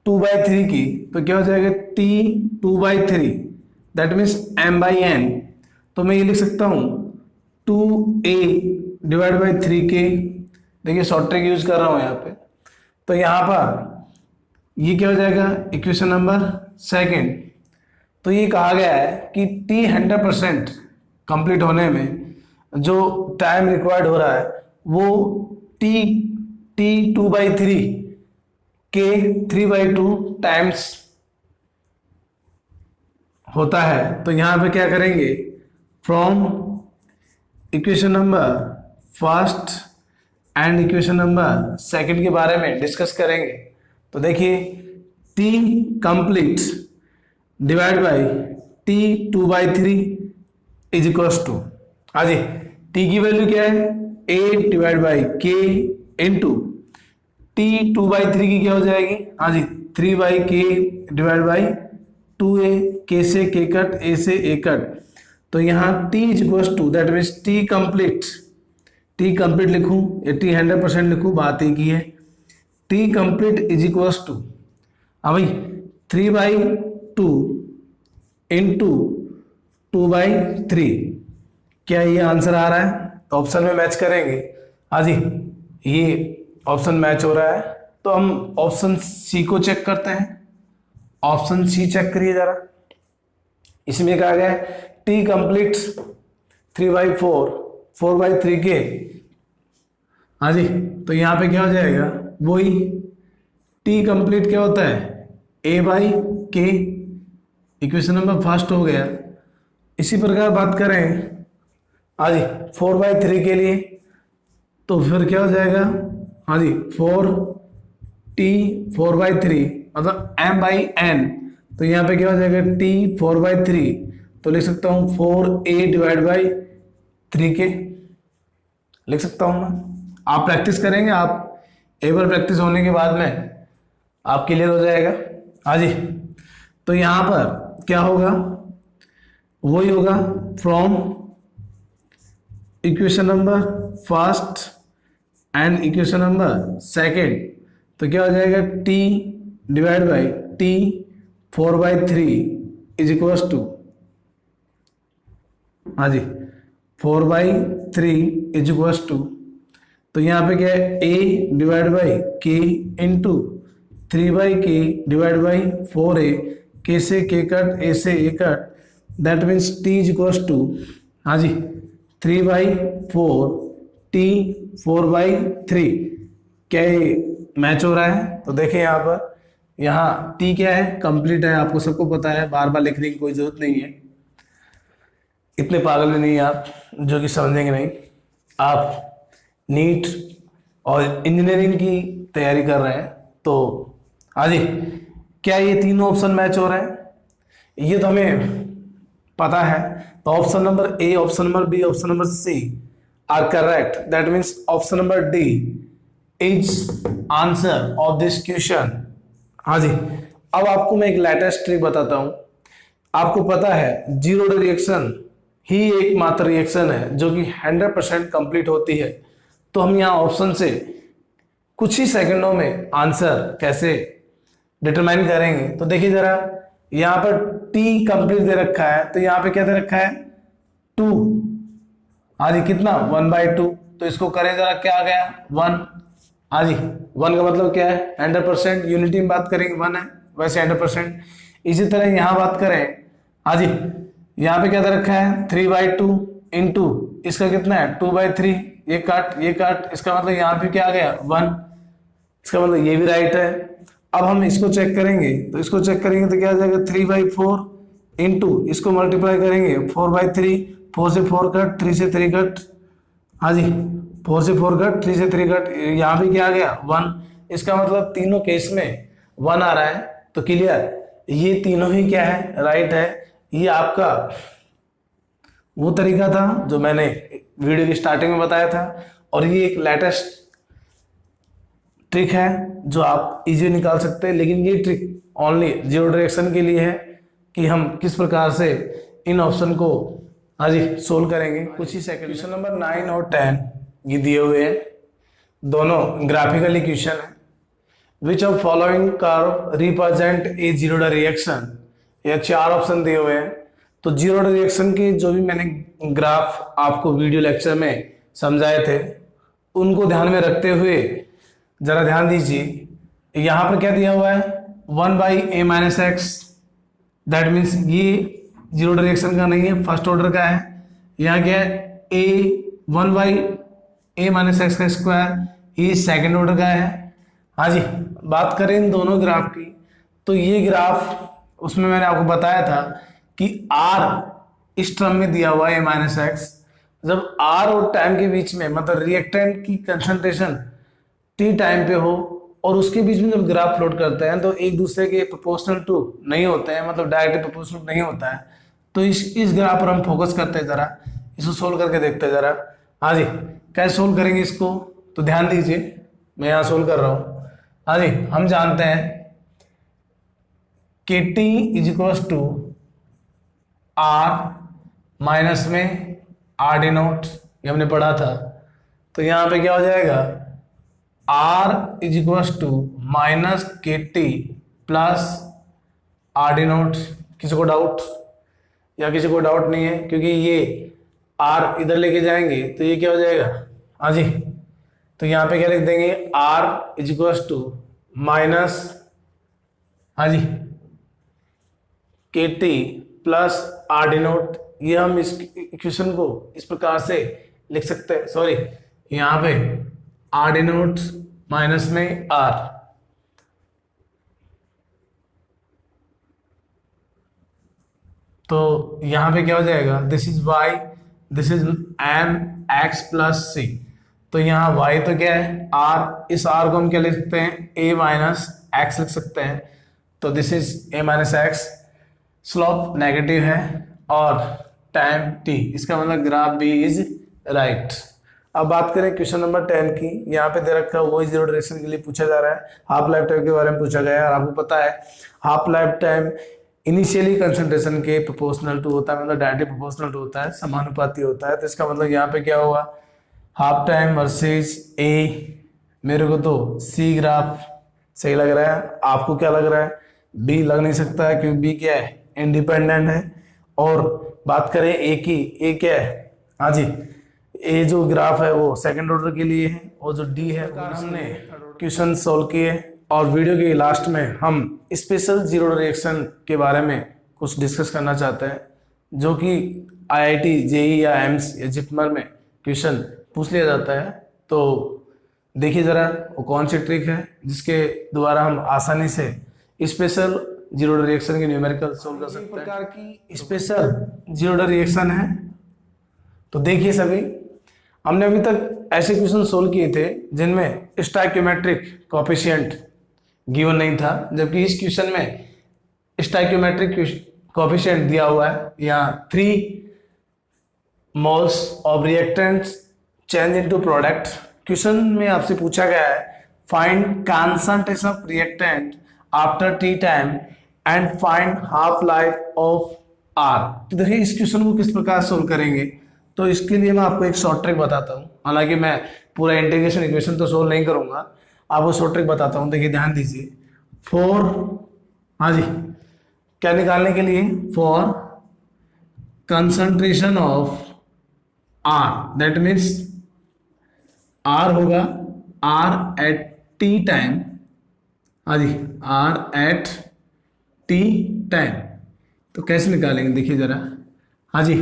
S1: 2/3 की, तो क्या हो जाएगा टी 2/3, दैट मीन्स m/n, तो मैं ये लिख सकता हूँ 2a डिवाइड बाई 3k। देखिए शॉर्ट ट्रिक यूज कर रहा हूँ यहाँ पे, तो यहाँ पर ये क्या हो जाएगा इक्वेशन नंबर सेकंड। तो ये कहा गया है कि टी 100% कंप्लीट होने में जो टाइम रिक्वायर्ड हो रहा है वो टी 2/3 के 3/2 टाइम्स होता है। तो यहाँ पे क्या करेंगे, from equation number first and equation number second के बारे में डिस्कस करेंगे। तो देखिए T complete divide by T 2/3 is equal to, हाँ जी टी की वैल्यू क्या है A divide by K into T 2/3 की क्या हो जाएगी, हाँ जी 3/k डिवाइड बाई 2a, के से के कट, ए से ए कट, तो यहाँ t is equal to that means T complete लिखूं या टी 100% लिखूं, बात एक ही है। T complete is equal to, हाँ भाई 3/2 इंटू 2/3, क्या ये आंसर आ रहा है, तो ऑप्शन में मैच करेंगे। हाँ जी ये ऑप्शन मैच हो रहा है, तो हम ऑप्शन सी को चेक करते हैं। ऑप्शन सी चेक करिए जरा, इसमें कहा गया है टी कंप्लीट 3/4 4/3 के, हाँ जी तो यहाँ पे क्या हो जाएगा वही टी कंप्लीट क्या होता है ए by K, equation number first हो गया। इसी प्रकार बात करें हाँ जी 4/3 के लिए, तो फिर क्या हो जाएगा हाँ जी 4t 4/3 मतलब m बाई n, तो यहाँ पे क्या हो जाएगा t 4/3, तो लिख सकता हूँ 4a डिवाइड बाई 3k लिख सकता हूँ मैं। आप प्रैक्टिस करेंगे, आप एक बार प्रैक्टिस होने के बाद में आप क्लियर हो जाएगा हाँ जी। तो यहाँ पर क्या होगा, वही होगा from equation number first and equation number second, तो क्या हो जाएगा t divide by t 4/3 is equals to हाँ जी 4/3 इज इक्वल्स टू, तो यहाँ पे क्या है a divide by k into 3/k divide by 4a, k से k कट, a से a cut, that means t is equals to हाँ जी 3/4 t 4/3। क्या ये मैच हो रहा है? तो देखिए यहाँ पर, यहाँ t क्या है, कंप्लीट है, आपको सबको पता है, बार बार लिखने की कोई जरूरत नहीं है, इतने पागल भी नहीं आप जो कि समझेंगे नहीं। आप नीट और इंजीनियरिंग की तैयारी कर रहे हैं, तो हाँ जी क्या ये तीनों ऑप्शन मैच हो रहे हैं? ये तो हमें पता है, तो option number A, option number B, option number C are correct, that means option number D is answer of this question. हाँ जी, अब आपको मैं एक लेटेस्ट ट्रिक बताता हूं। आपको पता है जीरो रिएक्शन ही एकमात्र रिएक्शन है जो कि 100% कंप्लीट होती है, तो हम यहाँ ऑप्शन से कुछ ही सेकंडों में आंसर कैसे डिटरमाइन करेंगे। तो देखिए जरा, यहाँ पर t कंप्लीट दे रखा है, तो यहाँ पे क्या दे रखा है 2, हाँ जी कितना 1/2, तो इसको करें जरा, क्या आ गया 1, हाँ जी 1 का मतलब क्या है 100%, यूनिटी में बात करेंगे 1 है, वैसे 100%। इसी तरह यहाँ बात करें हाँ जी, यहाँ पे क्या दे रखा है 3/2 इंटू इसका कितना है 2/3, ये काट, इसका मतलब यहाँ पे क्या आ गया 1, इसका मतलब ये भी राइट है। अब हम इसको चेक करेंगे, तो इसको चेक करेंगे तो क्या आ जाएगा 3/4 इंटू इसको मल्टीप्लाई करेंगे 4/3, 4 से 4 कट, 3 से 3 कट, हाँ जी 4 से 4 कट, 3 से 3 कट, यहाँ भी क्या आ गया 1, इसका मतलब तीनों केस में 1 आ रहा है। तो क्लियर, ये तीनों ही क्या है राइट है। ये आपका वो तरीका था जो मैंने वीडियो की स्टार्टिंग में बताया था, और ये एक लेटेस्ट ट्रिक है जो आप इजी निकाल सकते हैं, लेकिन ये ट्रिक ओनली जीरो डायरेक्शन के लिए है कि हम किस प्रकार से इन ऑप्शन को हाँ जी सोल्व करेंगे कुछ ही सेकंड। क्वेश्चन नंबर 9 और 10 ये दिए हुए हैं, दोनों ग्राफिकल इक्वेशन है। Which of following curve represent a zero reaction, ये 4 ऑप्शन दिए हुए हैं। तो जीरो रिएक्शन के जो भी मैंने ग्राफ आपको वीडियो लेक्चर में समझाए थे, उनको ध्यान में रखते हुए जरा ध्यान दीजिए। यहाँ पर क्या दिया हुआ है 1/a-x, दैट मीन्स ये जीरो डायरेक्शन का नहीं है, फर्स्ट ऑर्डर का है। यहाँ क्या है a 1/a-x का स्क्वायर, ये सेकंड ऑर्डर का है। हाँ जी, बात करें इन दोनों ग्राफ की, तो ये ग्राफ उसमें मैंने आपको बताया था कि r इस टर्म में दिया हुआ है a-x, जब r और टाइम के बीच में मतलब रिएक्टेंट की कंसंट्रेशन t टाइम पे हो और उसके बीच में जब ग्राफ प्लॉट करते हैं तो एक दूसरे के प्रोपोर्शनल टू नहीं होते हैं, मतलब डायरेक्टली प्रोपोर्शनल नहीं होता है। तो इस ग्राफ पर हम फोकस करते हैं, जरा इसको सोल्व करके देखते हैं जरा। हाँ जी, कैसे सोल्व करेंगे इसको, तो ध्यान दीजिए, मैं यहाँ सोल्व कर रहा हूँ। हाँ जी, हम जानते हैं कि t is equals to r minus में r डिनोट, ये हमने पढ़ा था। तो यहाँ पे क्या हो जाएगा r is equals to minus K T plus r denote. किसी को डाउट या किसी को डाउट नहीं है, क्योंकि ये r इधर लेके जाएंगे तो ये क्या हो जाएगा हाँ जी, तो यहाँ पे क्या लिख देंगे r is equals to minus हाँ जी K T plus r denote. ये हम इस इक्वेशन को इस प्रकार से लिख सकते हैं, सॉरी यहाँ पे r डिनोट माइनस में r, तो यहाँ पे क्या हो जाएगा, this is y, this is m x plus C. तो यहाँ y तो क्या है r, इस r को हम क्या लिख सकते हैं, a माइनस एक्स लिख सकते हैं। तो this is a minus x, slope negative है और टाइम t, इसका मतलब ग्राफ b इज राइट। अब बात करें क्वेश्चन नंबर 10 की। यहाँ पे दे रखा है वो जीरो डायरेक्शन के लिए पूछा जा रहा है, हाफ लाइफ टाइम के बारे में पूछा गया है। और आपको पता है half life time initially concentration के प्रोपोर्शनल टू होता है, मतलब डायरेक्टली प्रोपोर्शनल टू होता है, समानुपाती होता है। तो इसका मतलब यहाँ पे क्या होगा, हाफ टाइम वर्सेस ए। मेरे को तो सी ग्राफ सही लग रहा है, आपको क्या लग रहा है, बी लग नहीं सकता है क्योंकि बी क्या है, इंडिपेंडेंट है। और बात करें ए की, ए क्या है, हाँ जी, ए जो ग्राफ है वो सेकंड ऑर्डर के लिए है, और जो डी है हमने क्वेश्चन सोल्व किए। और वीडियो के लास्ट में हम स्पेशल जीरो रिएक्शन के बारे में कुछ डिस्कस करना चाहते हैं, जो कि आईआईटी, जेई या एम्स या जिपमर में क्वेश्चन पूछ लिया जाता है। तो देखिए ज़रा वो कौन सी ट्रिक है जिसके द्वारा हम आसानी से स्पेशल जीरो रिएक्शन के न्यूमेरिकल सोल्व कर सकते हैं। प्रकार की स्पेशल जीरो रिएक्शन है। तो देखिए सभी, हमने अभी तक ऐसे क्वेश्चन सोल्व किए थे जिनमें स्टोइकियोमेट्रिक कोएफिशिएंट गिवन नहीं था, जबकि इस क्वेश्चन में स्टोइकियोमेट्रिक कोएफिशिएंट दिया हुआ है। यहाँ 3 moles of reactants change into product. Question में आपसे पूछा गया है find concentration of reactant after T time and find half life of R. तो देखिए इस क्वेश्चन को किस प्रकार सोल्व करेंगे। तो इसके लिए मैं आपको एक शॉर्ट ट्रिक बताता हूँ, हालांकि मैं पूरा इंटीग्रेशन इक्वेशन तो सोल्व नहीं करूंगा, आपको शॉर्ट ट्रिक बताता हूँ। देखिए ध्यान दीजिए, फॉर, हाँ जी, क्या निकालने के लिए, for concentration of R, that means R होगा आर एट टी टाइम, हाँ जी, आर एट टी टाइम। तो कैसे निकालेंगे देखिए जरा, हाँ जी,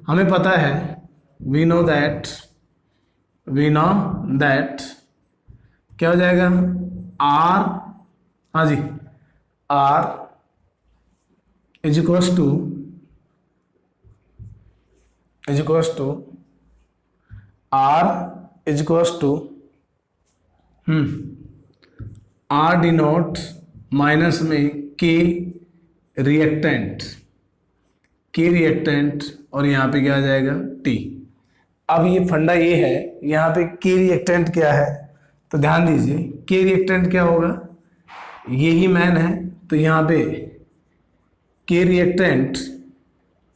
S1: हमें पता है, वी नो दैट क्या हो जाएगा, आर, हाँ जी, R is equals to R is equals to R denote minus में के रिएक्टेंट, और यहाँ पे क्या आ जाएगा, टी। अब ये फंडा ये है, यहाँ पे के रिएक्टेंट क्या है, तो ध्यान दीजिए के रिएक्टेंट क्या होगा, ये ही मैन है। तो यहाँ पे के रिएक्टेंट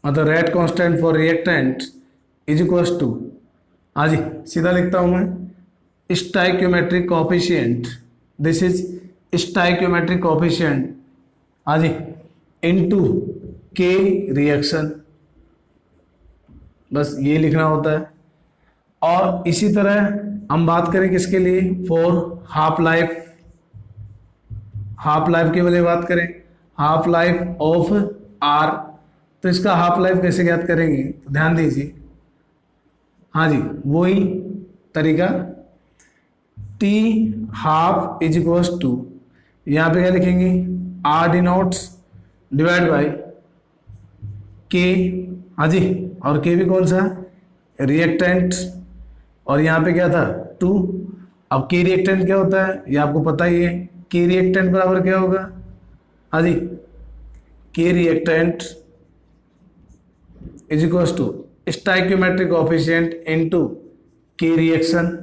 S1: मतलब rate constant for reactant is equals to, हाँ जी, सीधा लिखता हूँ मैं, stoichiometric coefficient, this is stoichiometric coefficient, हाँ जी, इनटू के रिएक्शन, बस ये लिखना होता है। और इसी तरह हम बात करें किसके लिए, फॉर हाफ लाइफ के लिए बात करें, हाफ लाइफ ऑफ आर। तो इसका हाफ लाइफ कैसे ज्ञात करेंगे, तो ध्यान दीजिए, हाँ जी, वही तरीका, T half is equals to, यहाँ पे क्या लिखेंगे, आर डिनोट्स डिवाइड बाई के, हाँ जी, और के भी कौन सा, रिएक्टेंट, और यहाँ पे क्या था, 2। अब के रिएक्टेंट क्या होता है, ये आपको पता ही है, के रिएक्टेंट बराबर क्या होगा, हाँ जी, K reactant is equals to stoichiometric coefficient into K reaction.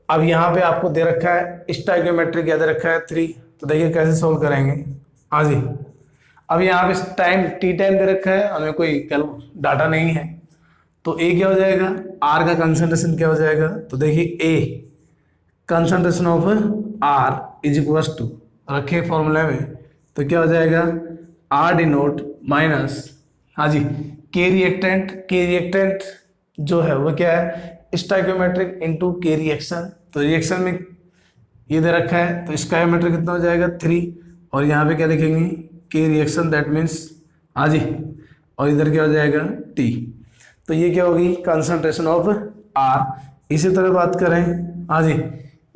S1: अब यहाँ पे आपको दे रखा है स्टोइकियोमेट्रिक, क्या दे रखा है, 3। तो देखिए कैसे सोल्व करेंगे, हाँ जी। अब यहाँ पे टाइम टी टाइम दे रखा है, हमें कोई डाटा नहीं है, तो ए क्या हो जाएगा, आर का कंसंट्रेशन क्या हो जाएगा, तो देखिए A concentration of R is equal to, रखे फॉर्मूले में, तो क्या हो जाएगा, आर डिनोट माइनस, हाँ जी, के रिएक्टेंट जो है वो क्या है, स्टोइकियोमेट्रिक इनटू के रिएक्शन। तो रिएक्शन में ये दे रखा है, तो स्टोइकियोमेट्रिक कितना हो जाएगा, 3, और यहाँ पे क्या लिखेंगे, के रिएक्शन, दैट मीन्स, हाँ जी, और इधर क्या हो जाएगा, टी। तो ये क्या होगी, कंसंट्रेशन ऑफ आर। इसी तरह बात करें, हाँ जी,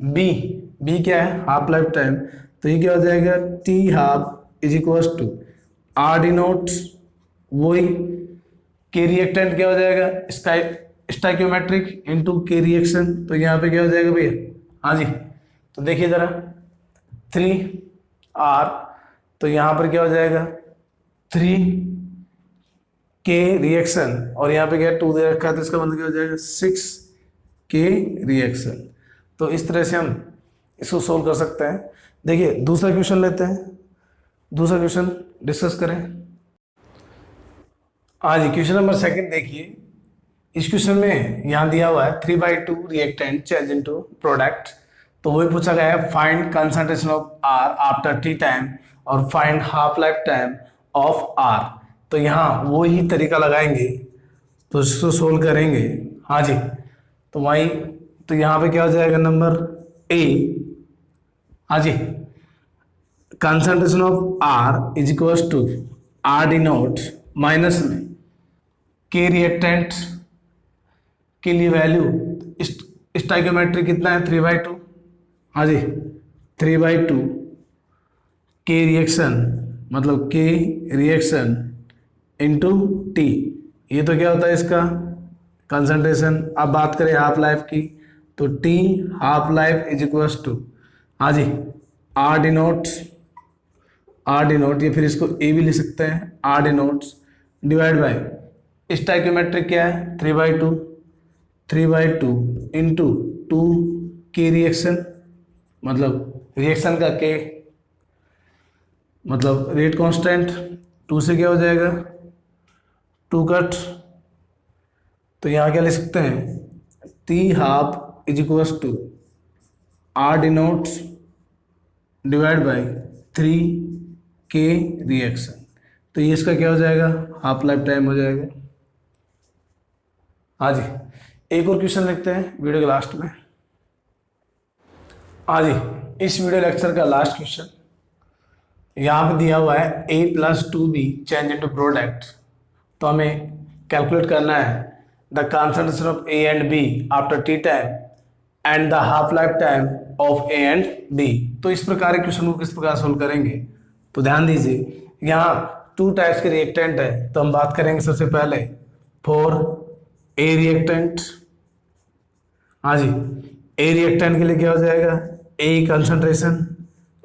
S1: बी क्या है, हाफ लाइफ टाइम, तो ये क्या हो जाएगा, T half is equals to R denote वही के रिएक्टेंट क्या हो जाएगा स्टाइक्योमेट्रिक इनटू के रिएक्शन, तो यहाँ पे क्या हो जाएगा भैया, हाँ जी, तो देखिए जरा 3R, तो यहाँ पर क्या हो जाएगा 3 के रिएक्शन और यहाँ पे क्या 2 दे रखा है, तो इसका मतलब क्या हो जाएगा 6 के रिएक्शन। तो इस तरह से हम इसको सोल्व कर सकते हैं। देखिए दूसरा क्वेश्चन लेते हैं, दूसरा क्वेश्चन डिस्कस करें। हाँ जी, क्वेश्चन नंबर 2 देखिए। इस क्वेश्चन में यहाँ दिया हुआ है 3/2 रिएक्टेंट चेंज इनटू प्रोडक्ट, तो वही पूछा गया है find concentration of R after T time और find half life time of R. तो यहाँ वो ही तरीका लगाएंगे, तो इसको सोल्व करेंगे। हाँ जी, तो वही, तो यहाँ पे क्या हो जाएगा नंबर ए, हाँ जी, concentration of R is equal to R denote minus में के रिएक्टेंट के लिए वैल्यू स्टाइकोमेट्री कितना है 3/2, हाँ जी 3/2 के रिएक्शन मतलब के रिएक्शन इनटू टी, ये तो क्या होता है इसका कंसंट्रेशन। अब बात करें हाफ लाइफ की, तो T half life is equal to, हाँ जी आर डिनोट, ये फिर इसको ए भी लिख सकते हैं R denote divide by stoichiometric क्या है 3/2 इंटू 2 के रिएक्शन मतलब रिएक्शन का के मतलब रेट कांस्टेंट 2 से क्या हो जाएगा 2 कट, तो यहाँ क्या लिख सकते हैं T half is equal to R denote divide by 3 K reaction, तो ये इसका क्या हो जाएगा हाफ लाइफ टाइम हो जाएगा। हाँ जी, एक और क्वेश्चन लिखते हैं वीडियो के लास्ट में। हाँ जी, इस वीडियो लेक्चर का लास्ट क्वेश्चन यहाँ पे दिया हुआ है a+2b चेंज इनटू प्रोडक्ट, तो हमें कैलकुलेट करना है the concentration of a and b after T time and the half life time of a and b। तो इस प्रकार के क्वेश्चन को किस प्रकार सोल्व करेंगे, तो ध्यान दीजिए यहाँ 2 टाइप्स के रिएक्टेंट है, तो हम बात करेंगे सबसे पहले फॉर ए रिएक्टेंट। हाँ जी, ए रिएक्टेंट के लिए क्या हो जाएगा ए कंसंट्रेशन,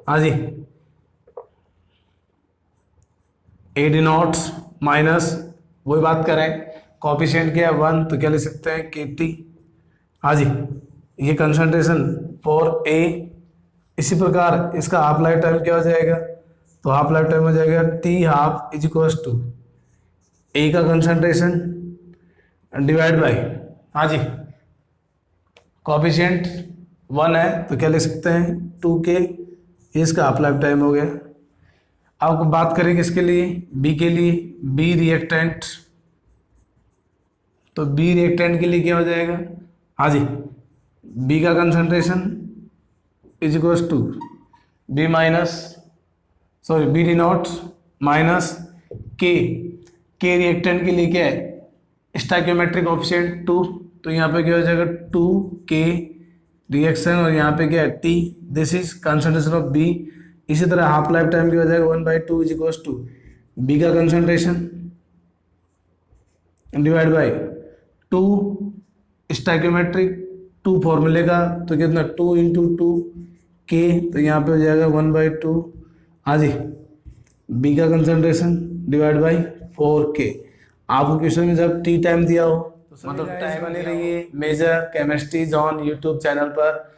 S1: हाँ जी ए डी नॉट माइनस वही बात करें कॉफिशिएंट क्या है 1, तो क्या ले सकते हैं के टी। हाँ जी, ये कंसंट्रेशन फॉर ए। इसी प्रकार इसका हाफ लाइफ टाइम क्या हो जाएगा, तो हाफ लाइफ टाइम हो जाएगा T half is equal to A का कंसंट्रेशन डिवाइड बाई, हाँ जी कॉफिशिएंट 1 है तो क्या लिख सकते हैं 2k, ये इसका हाफ लाइफ टाइम हो गया। अब बात करेंगे इसके लिए बी के लिए, बी रिएक्टेंट, तो बी रिएक्टेंट के लिए क्या हो जाएगा, हाँ जी बी का concentration is equal to B D naught minus K reactant के लिए क्या है स्टाइकोमेट्रिक कोएफिशिएंट 2, तो यहाँ पे क्या हो जाएगा 2 के रिएक्शन और यहाँ पे क्या है T, this is concentration of B. इसी तरह हाफ लाइफ टाइम क्या हो जाएगा 1/2 इज इक्वल टू बी का कंसंट्रेशन डिवाइड बाई 2 स्टाइकोमेट्रिक 2 फॉर्मूले का, तो कितना 2 इंटू 2 के, तो यहाँ पे हो जाएगा 1/2, हाँ जी बी का कंसंट्रेशन डिवाइड बाई 4k। आपको क्वेश्चन में जब टी टाइम दिया हो तो मतलब टाइम बने रहिए major chemistry John YouTube channel पर।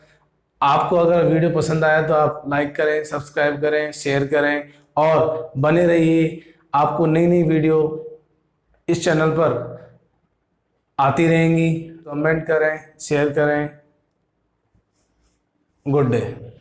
S1: आपको अगर वीडियो पसंद आया तो आप लाइक करें, सब्सक्राइब करें, शेयर करें और बने रहिए। आपको नई नई वीडियो इस चैनल पर आती रहेंगी। कमेंट करें, शेयर करें। Good day.